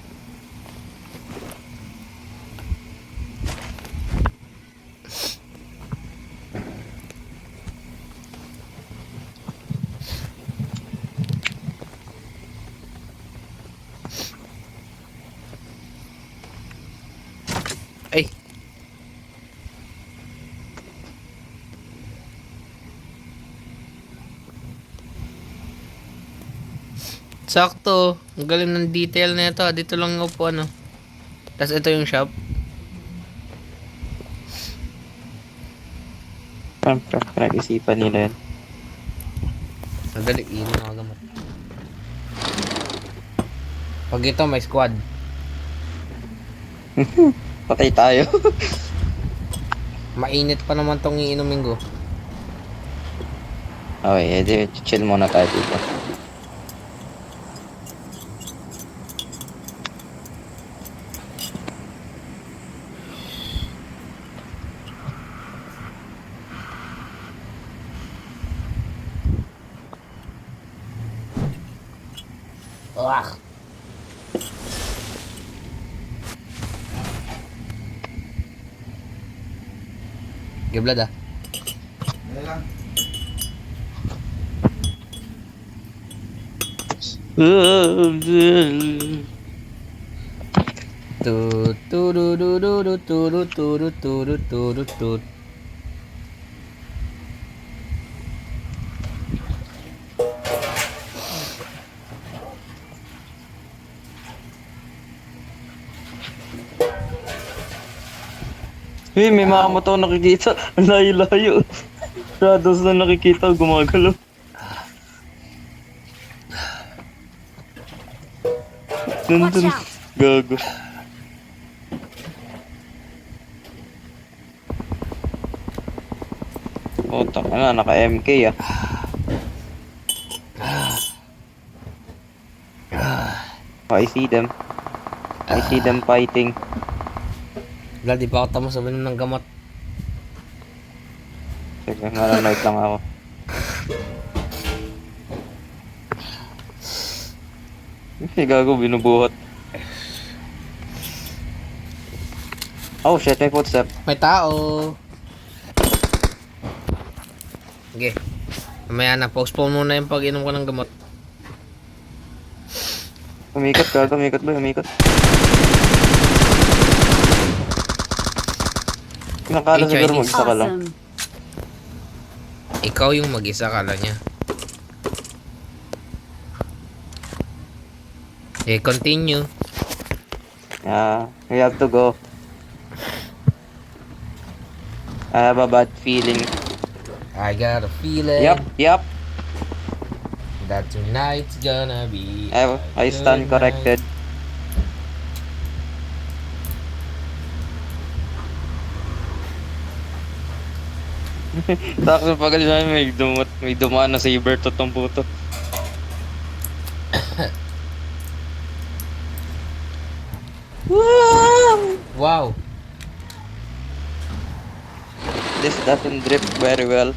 Speaker 2: Ay! Sakto. Ang galing ng detail na ito. Dito lang yung upuan, no? Tapos ito yung shop.
Speaker 1: Siyempre, pinag-isipan nila yun.
Speaker 2: Madali. Iyon yung mga gamot. Pag ito may squad.
Speaker 1: Patay tayo.
Speaker 2: Mainit pa naman tong iinumin ko.
Speaker 1: Okay, edi chill muna tayo dito.
Speaker 2: Ugh. Giblad ah.
Speaker 5: Dali lang.
Speaker 2: Tut turu du du du turu turu turu turu tut.
Speaker 1: Hey, may mga motor nakikita. Ang layo-layo. Shadows na nakikita, gumagalaw.
Speaker 4: Watch
Speaker 1: Nandun.
Speaker 4: out.
Speaker 1: Gago. Oh, tanga na, naka-MK ah. Oh, I see them. I see them fighting.
Speaker 2: Wala, di pa ako tamo sa minom ng gamot.
Speaker 1: Sige, nanonood lang ako. Ay, gago, binubuhat. Oh shit, may footstep.
Speaker 2: May tao. Sige. Mamaya na, postpone muna yung pag-inom ko ng gamot.
Speaker 1: Umikot, gago, umikot ba? Umikot. Pinakala
Speaker 2: Hey,
Speaker 1: siguro
Speaker 2: Chinese.
Speaker 1: mag-isa ka lang.
Speaker 4: Awesome.
Speaker 2: Ikaw yung mag-isa, kala niya. Eh, continue.
Speaker 1: Yeah, we have to go. I have a bad feeling.
Speaker 2: I got a feeling
Speaker 1: Yep.
Speaker 2: that tonight's gonna be
Speaker 1: I stand
Speaker 2: good
Speaker 1: corrected.
Speaker 2: night.
Speaker 1: Tapos yung pagalis namin may dumaan na saber totong puto.
Speaker 2: Wow.
Speaker 1: This doesn't drip very well.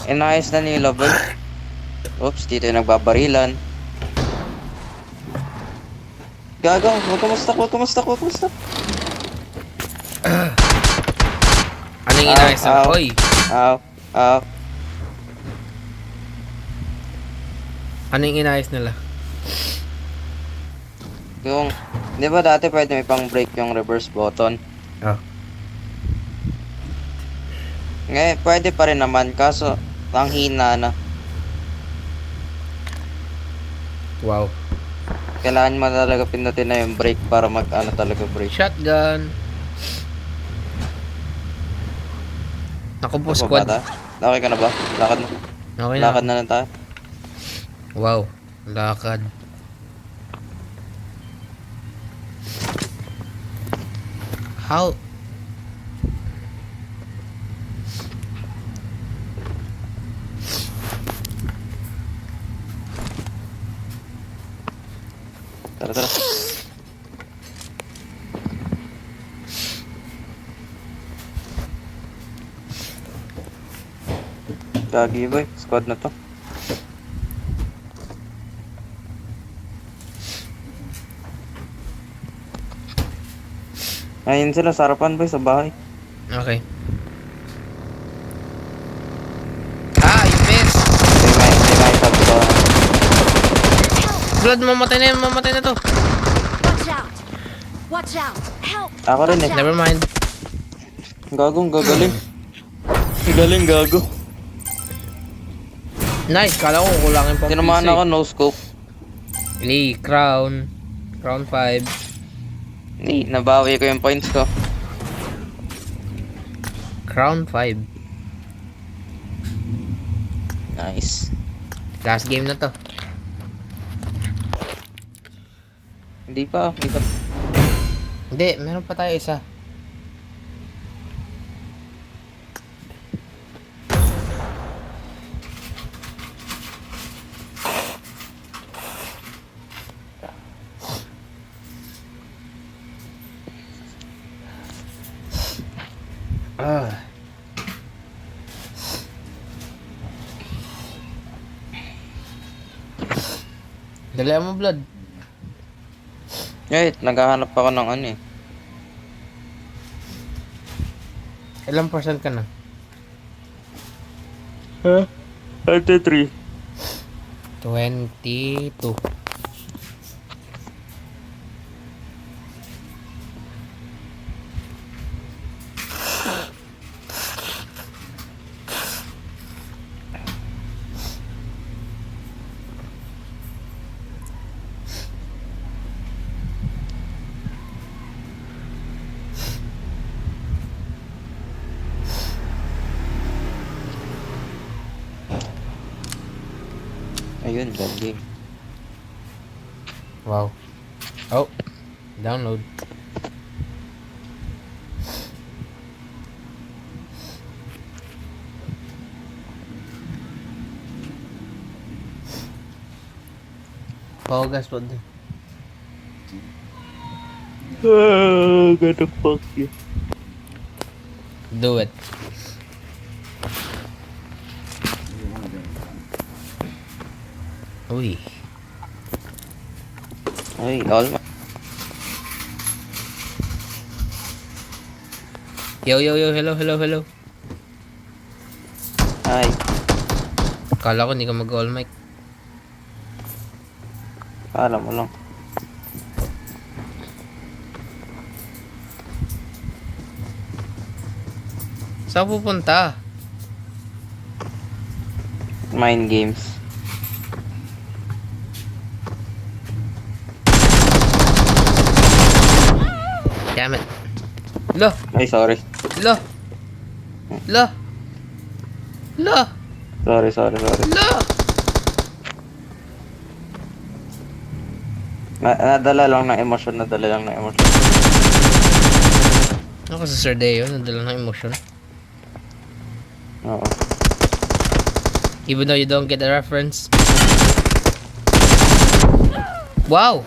Speaker 1: Inayos na nila, boy. Oops, dito yung nagbabarilan. Gago, huwag ka ma-stuck, huwag ka ma-stuck, huwag ka ma-stuck.
Speaker 2: Ano yung inayos na?
Speaker 1: Ow.
Speaker 2: Oy!
Speaker 1: Ow, ow.
Speaker 2: Ano yung inayos nila?
Speaker 1: Yung, di ba dati pwede may pang break yung reverse button?
Speaker 2: Oh.
Speaker 1: Ngayon, pwede pa rin naman, kaso, ang hina na.
Speaker 2: Wow.
Speaker 1: Kailangan mo talaga pindutin na yung brake para mag-ano talaga brake.
Speaker 2: Shotgun. Naku po,
Speaker 1: Baba
Speaker 2: squad.
Speaker 1: tayo? Okay ka na ba? Lakad na.
Speaker 2: Okay na.
Speaker 1: Lakad na lang tayo.
Speaker 2: Wow. Lakad. How?
Speaker 1: Tara, tara. Gagi boy, squad na to. Ayun sila, sa harapan boy, sa bahay.
Speaker 2: Okay. Ah, yung best.
Speaker 1: May sabi ko.
Speaker 2: Blood, mamatay na yan. Mamatay na to.
Speaker 6: Watch out! Watch out! Help!
Speaker 1: Ako rin eh.
Speaker 2: Never mind.
Speaker 1: Gagong gagaling. Galing gago.
Speaker 2: Nice. Kala ko kulangin pa.
Speaker 1: Tinamaan ako, no scope.
Speaker 2: Lee, crown. Crown 5.
Speaker 1: Nabawi ko yung points ko.
Speaker 2: Crown 5.
Speaker 1: Nice.
Speaker 2: Last game na to.
Speaker 1: Hindi pa.
Speaker 2: Hindi, meron pa tayo isa. Ah. Dali mo, blood.
Speaker 1: Wait, naghahanap ako ng ano eh.
Speaker 2: Ilang percent ka na?
Speaker 1: Huh? 33.
Speaker 2: 22.
Speaker 1: Ayun, game.
Speaker 2: Wow. Oh. Download. Paugas po din.
Speaker 1: Gonna fuck you.
Speaker 2: Do it. Uy.
Speaker 1: Ay, all
Speaker 2: Yo, hello.
Speaker 1: Ay,
Speaker 2: Kala ko hindi ka mag-all mic.
Speaker 1: alam mo lang.
Speaker 2: Saan pupunta?
Speaker 1: Mind games.
Speaker 2: Damn it. Lo!
Speaker 1: Ay, sorry.
Speaker 2: Lo! Lo! Lo!
Speaker 1: Sorry.
Speaker 2: Lo!
Speaker 1: Nadala lang ng emosyon.
Speaker 2: Ako sa Sir Deo, nadala ng emotion.
Speaker 1: Oo.
Speaker 2: Even though you don't get the reference. Wow!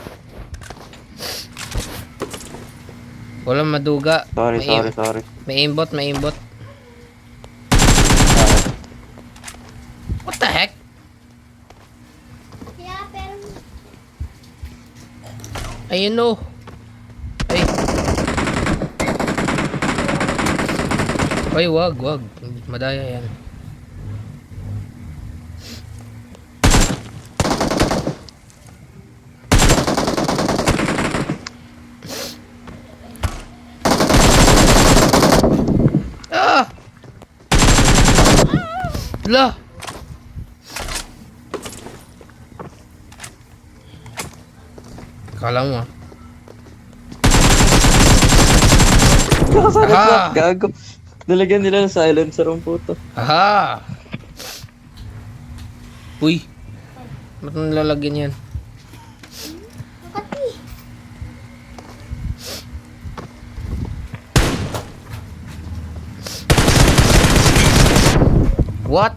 Speaker 2: Walang maduga.
Speaker 1: Sorry.
Speaker 2: May aimbot. What the heck?
Speaker 3: Kaya, pero...
Speaker 2: Ayun no. Ay. Ay, wag. Madaya yan. Ah! La! Kala mo ah. Aha!
Speaker 1: Gago. Nalagyan nila ng silencer ang puto.
Speaker 2: Aha! Uy! Ba't mo nilalagyan yan? What?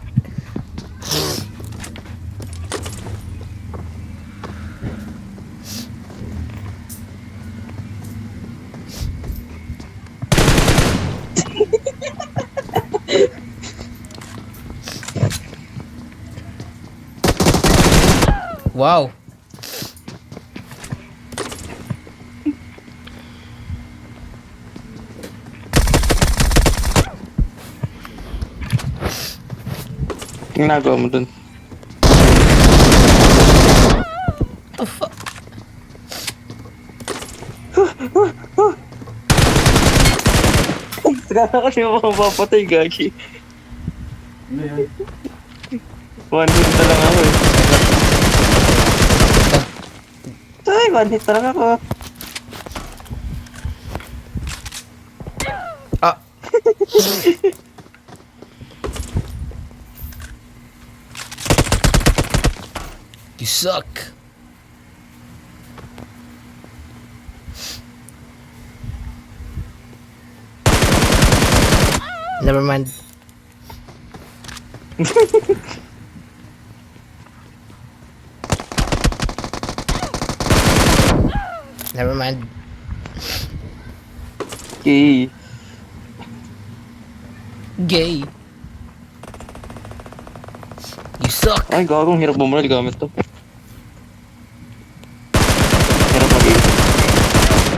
Speaker 2: Wow.
Speaker 1: Ginagawa mo dun.
Speaker 2: The fuck?
Speaker 1: Kaya kasi mapapatay, gagi.
Speaker 5: Ano yan?
Speaker 1: One hit na lang ako eh. Ay, one hit na lang ako.
Speaker 2: Ah. You suck. Never mind. Never mind.
Speaker 1: Okay.
Speaker 2: Gay. You suck.
Speaker 1: Ay, gagong hirap bumulat gamit to. Hirap mag-aim.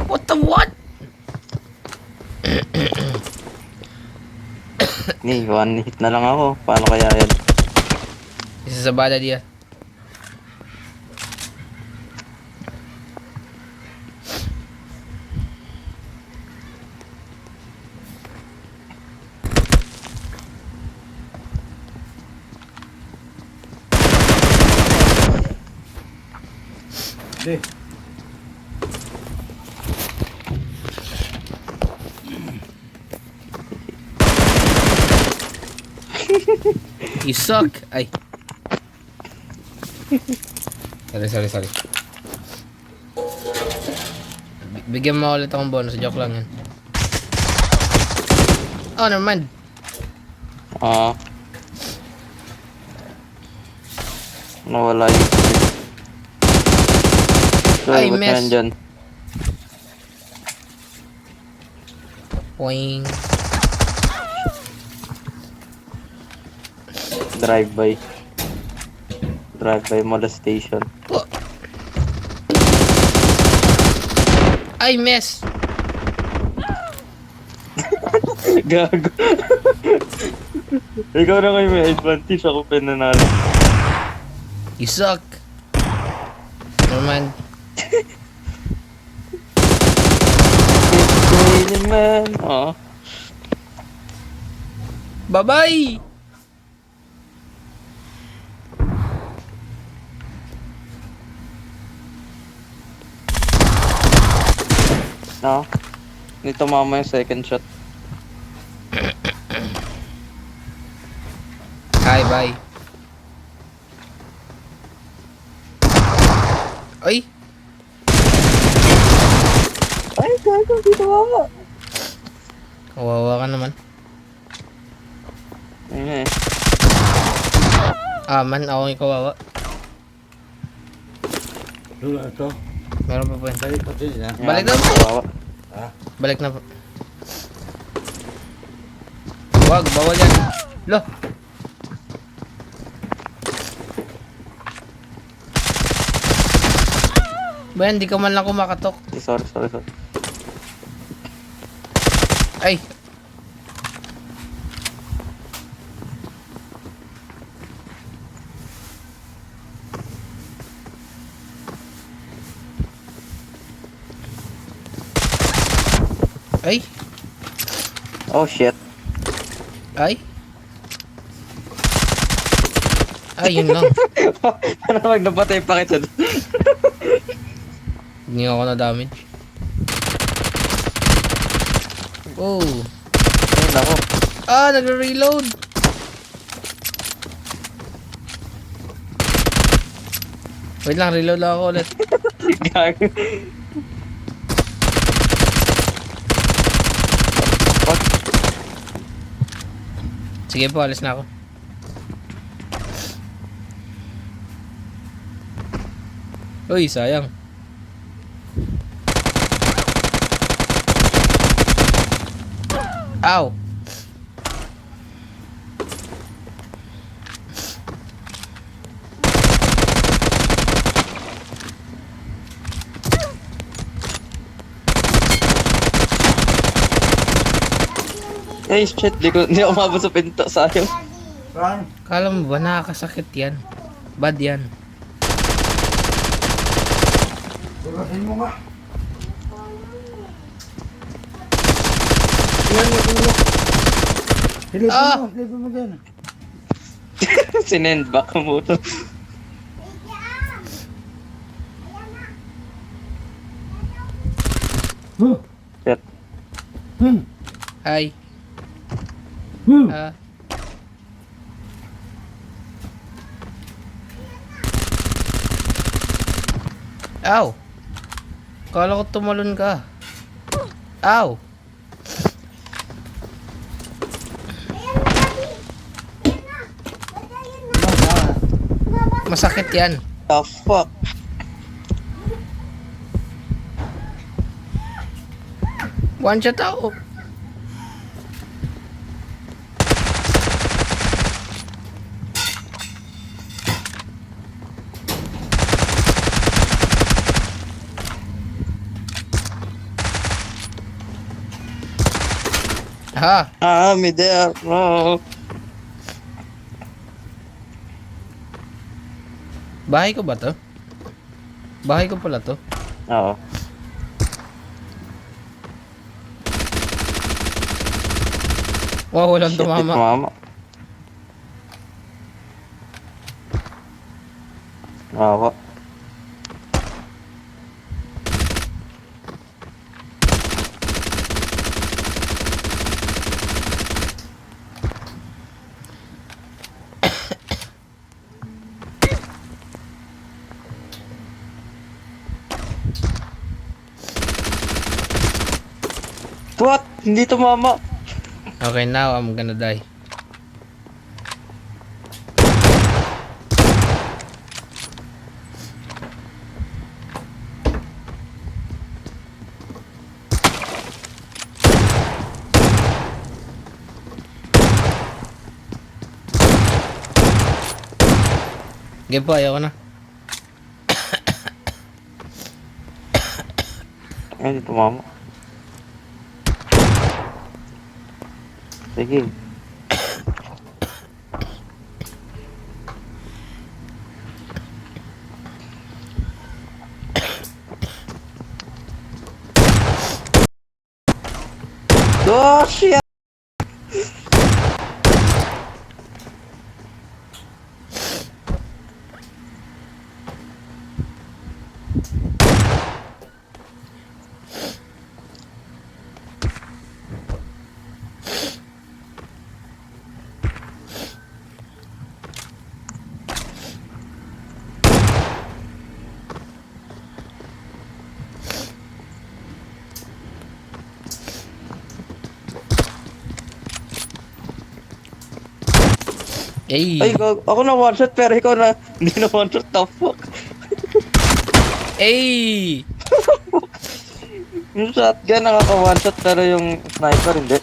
Speaker 2: What the what?
Speaker 1: Hey, one hit na lang ako. Paano kaya yan?
Speaker 2: This is a bad idea.
Speaker 5: Hindi.
Speaker 2: You suck. Ay. Sorry. Bigyan mo ulit akong bonus. Joke lang yan. Oh, never mind.
Speaker 1: Nawala yung...
Speaker 2: Ay,
Speaker 1: ba't
Speaker 2: miss.
Speaker 1: yan dyan?
Speaker 2: Poing.
Speaker 1: Drive-by molestation.
Speaker 2: Oh. Ay, miss.
Speaker 1: Gago. Ikaw na kayo may advantage. Ako pinanalo.
Speaker 2: You suck. Never mind.
Speaker 1: It's man. Oh.
Speaker 2: Bye-bye.
Speaker 1: No. Hindi tumama yung second shot.
Speaker 2: Hi, bye. Ay!
Speaker 1: Ay, gago, hindi tumama.
Speaker 2: Kawawa ka naman.
Speaker 1: Ayun eh.
Speaker 2: Man, ako yung kawawa.
Speaker 5: Lula ito.
Speaker 2: Meron pa po yun.
Speaker 5: Balik pa din ha.
Speaker 2: Balik na.
Speaker 1: Kawawa.
Speaker 2: Balik na po. Wag, bawal yan. Lo! Ba, hindi ka man lang kumakatok.
Speaker 1: Sorry.
Speaker 2: Ay! Ay!
Speaker 1: Oh shit.
Speaker 2: Ay! Ay, yun lang.
Speaker 1: Ano pag napatay pa kita doon?
Speaker 2: Hindi ako na-damage. Oh!
Speaker 1: Ayun ako.
Speaker 2: Nagre-reload! Wait lang, reload lang ako ulit.
Speaker 1: Gago. What?
Speaker 2: Sige po, alis na ako. Uy, sayang. Ow!
Speaker 1: Ay shit, di ako mabot sa pinto, sayang.
Speaker 5: Saan?
Speaker 2: Kala mo ba nakakasakit yan? Bad yan.
Speaker 5: Tulasin mo nga. Hilipin mo dyan.
Speaker 1: Sinend back mo to.
Speaker 5: Huh?
Speaker 1: Shit.
Speaker 2: Hi. Ah. Ow! Kala ko tumalon ka. Ow! Masakit yan.
Speaker 1: The fuck?
Speaker 2: One shot ako. Ha?
Speaker 1: Me there. No.
Speaker 2: Bahay ko ba to? Bahay ko pala to.
Speaker 1: Oo.
Speaker 2: Wow, walang
Speaker 1: Shit, di
Speaker 2: tumama.
Speaker 1: tumama. Awa. What? Hindi tumama.
Speaker 2: Okay, now I'm gonna die. Game po, ayoko na.
Speaker 1: Ay, hindi tumama. Sige. Oh, shit!
Speaker 2: Ay!
Speaker 1: Ay, ako na one shot pero ikaw na hindi na one shot. The fuck?
Speaker 2: Ay!
Speaker 1: Yung shotgun nakaka one shot pero yung sniper hindi.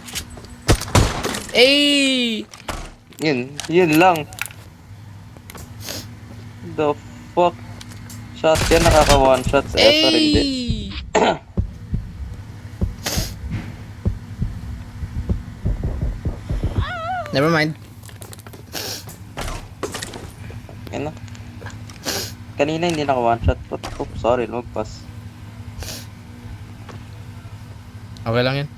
Speaker 2: Ay!
Speaker 1: Yun lang. The fuck? Shotgun nakaka one shot sa SR hindi.
Speaker 2: Ay! Never mind.
Speaker 1: Yan na. Kanina hindi naka one shot. Oh, sorry, lumagpas.
Speaker 2: Okay lang yun.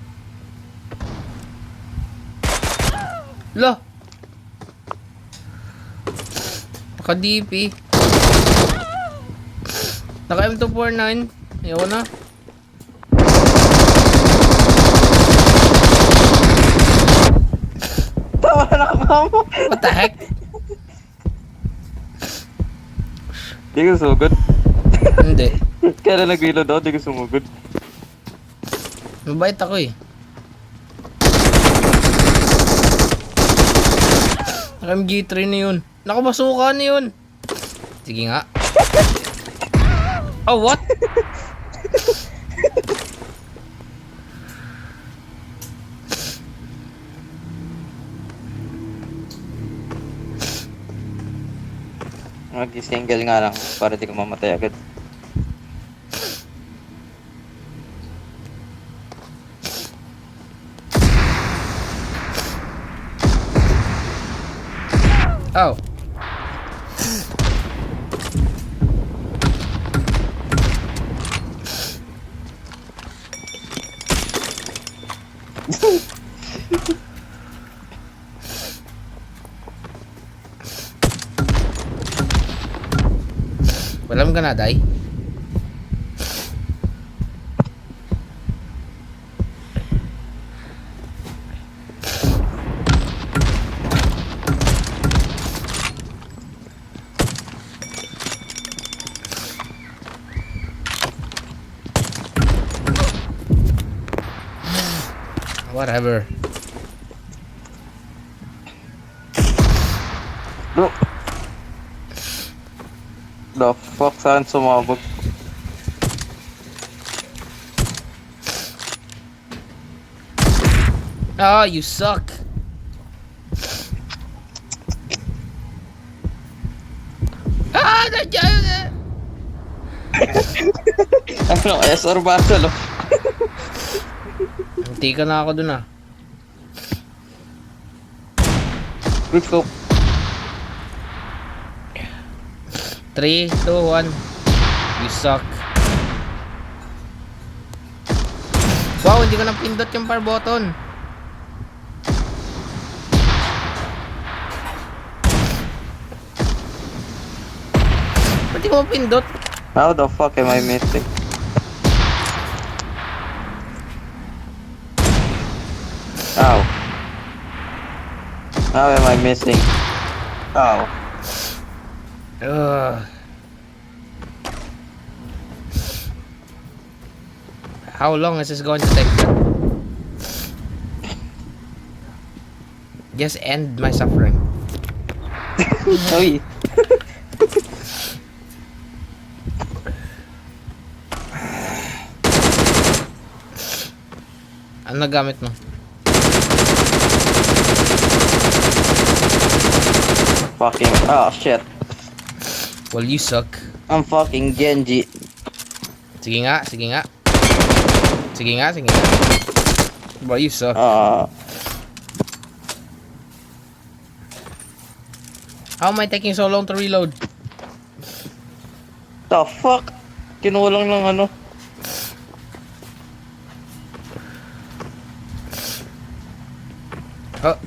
Speaker 2: Lo! Naka-DP. Naka-M249. Ayoko na.
Speaker 1: Tawa na mo.
Speaker 2: What the heck?
Speaker 1: Di ko sugod.
Speaker 2: Hindi.
Speaker 1: Kaya na nag-reload ako, di ko sumugod.
Speaker 2: Mabait ako eh. Naka-MG3 na yun. Nakabasuka na yun. Sige nga. Oh, what?
Speaker 1: Mag-single nga lang para di ko mamatay agad.
Speaker 2: Oh. Walang ka na, Day? Whatever.
Speaker 1: Bro. The fuck, saan sumabog?
Speaker 2: Oh, you suck. Ah, nandiyan na.
Speaker 1: Ano, SR battle, oh.
Speaker 2: Hindi ka na ako dun ah.
Speaker 1: Quick scope.
Speaker 2: 3, 2, 1. You suck. Wow, hindi ko na pindot yung fire button. Ba't di ko mapindot?
Speaker 1: How the fuck am I missing? Ow. How am I missing? Ow.
Speaker 2: Ugh. How long is this going to take? Just end my suffering.
Speaker 1: Uy.
Speaker 2: Ano nagamit mo?
Speaker 1: Fucking. Oh shit.
Speaker 2: Well, you suck.
Speaker 1: I'm fucking Genji.
Speaker 2: Sige nga, sige nga. Sige nga, sige nga. Well, you suck. How am I taking so long to reload?
Speaker 1: The fuck? Kinulang lang ano.
Speaker 2: Oh.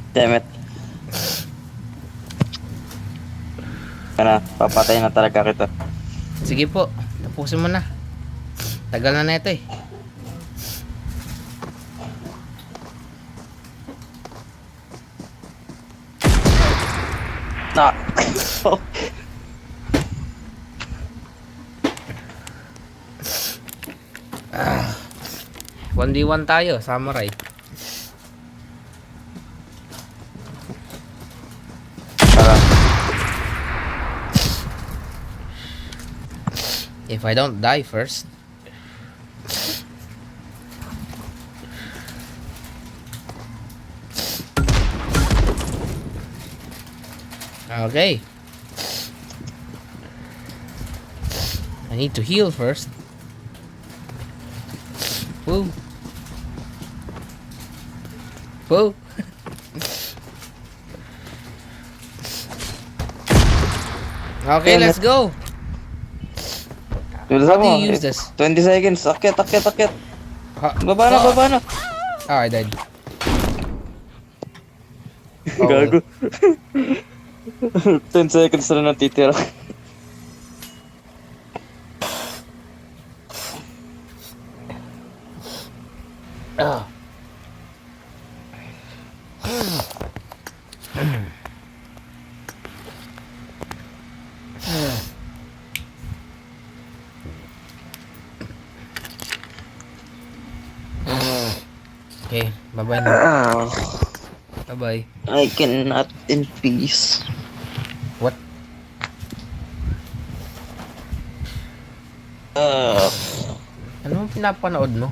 Speaker 1: Damn it. Kana, papatay na talaga kita.
Speaker 2: Sige po, tapusin mo na. Tagal na neto eh.
Speaker 1: Na.
Speaker 2: 1v1 tayo, samurai.
Speaker 1: Tara.
Speaker 2: If I don't die first. Okay. I need to heal first. Woo. Woo. Okay, let's go.
Speaker 1: Bilisan
Speaker 2: How do
Speaker 1: mo.
Speaker 2: you use this?
Speaker 1: 20 seconds. Akyat.
Speaker 2: Ha-
Speaker 1: Baba na.
Speaker 2: Ah, I died.
Speaker 1: Gago. 10 seconds na natitira.
Speaker 2: Ah. Okay, bye-bye na. Bye-bye.
Speaker 1: I cannot in peace.
Speaker 2: What? Ano ang pinapanood mo?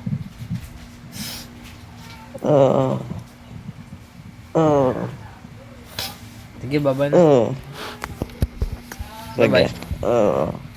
Speaker 2: Sige, bye-bye na.
Speaker 1: Sige.
Speaker 2: Bye-bye.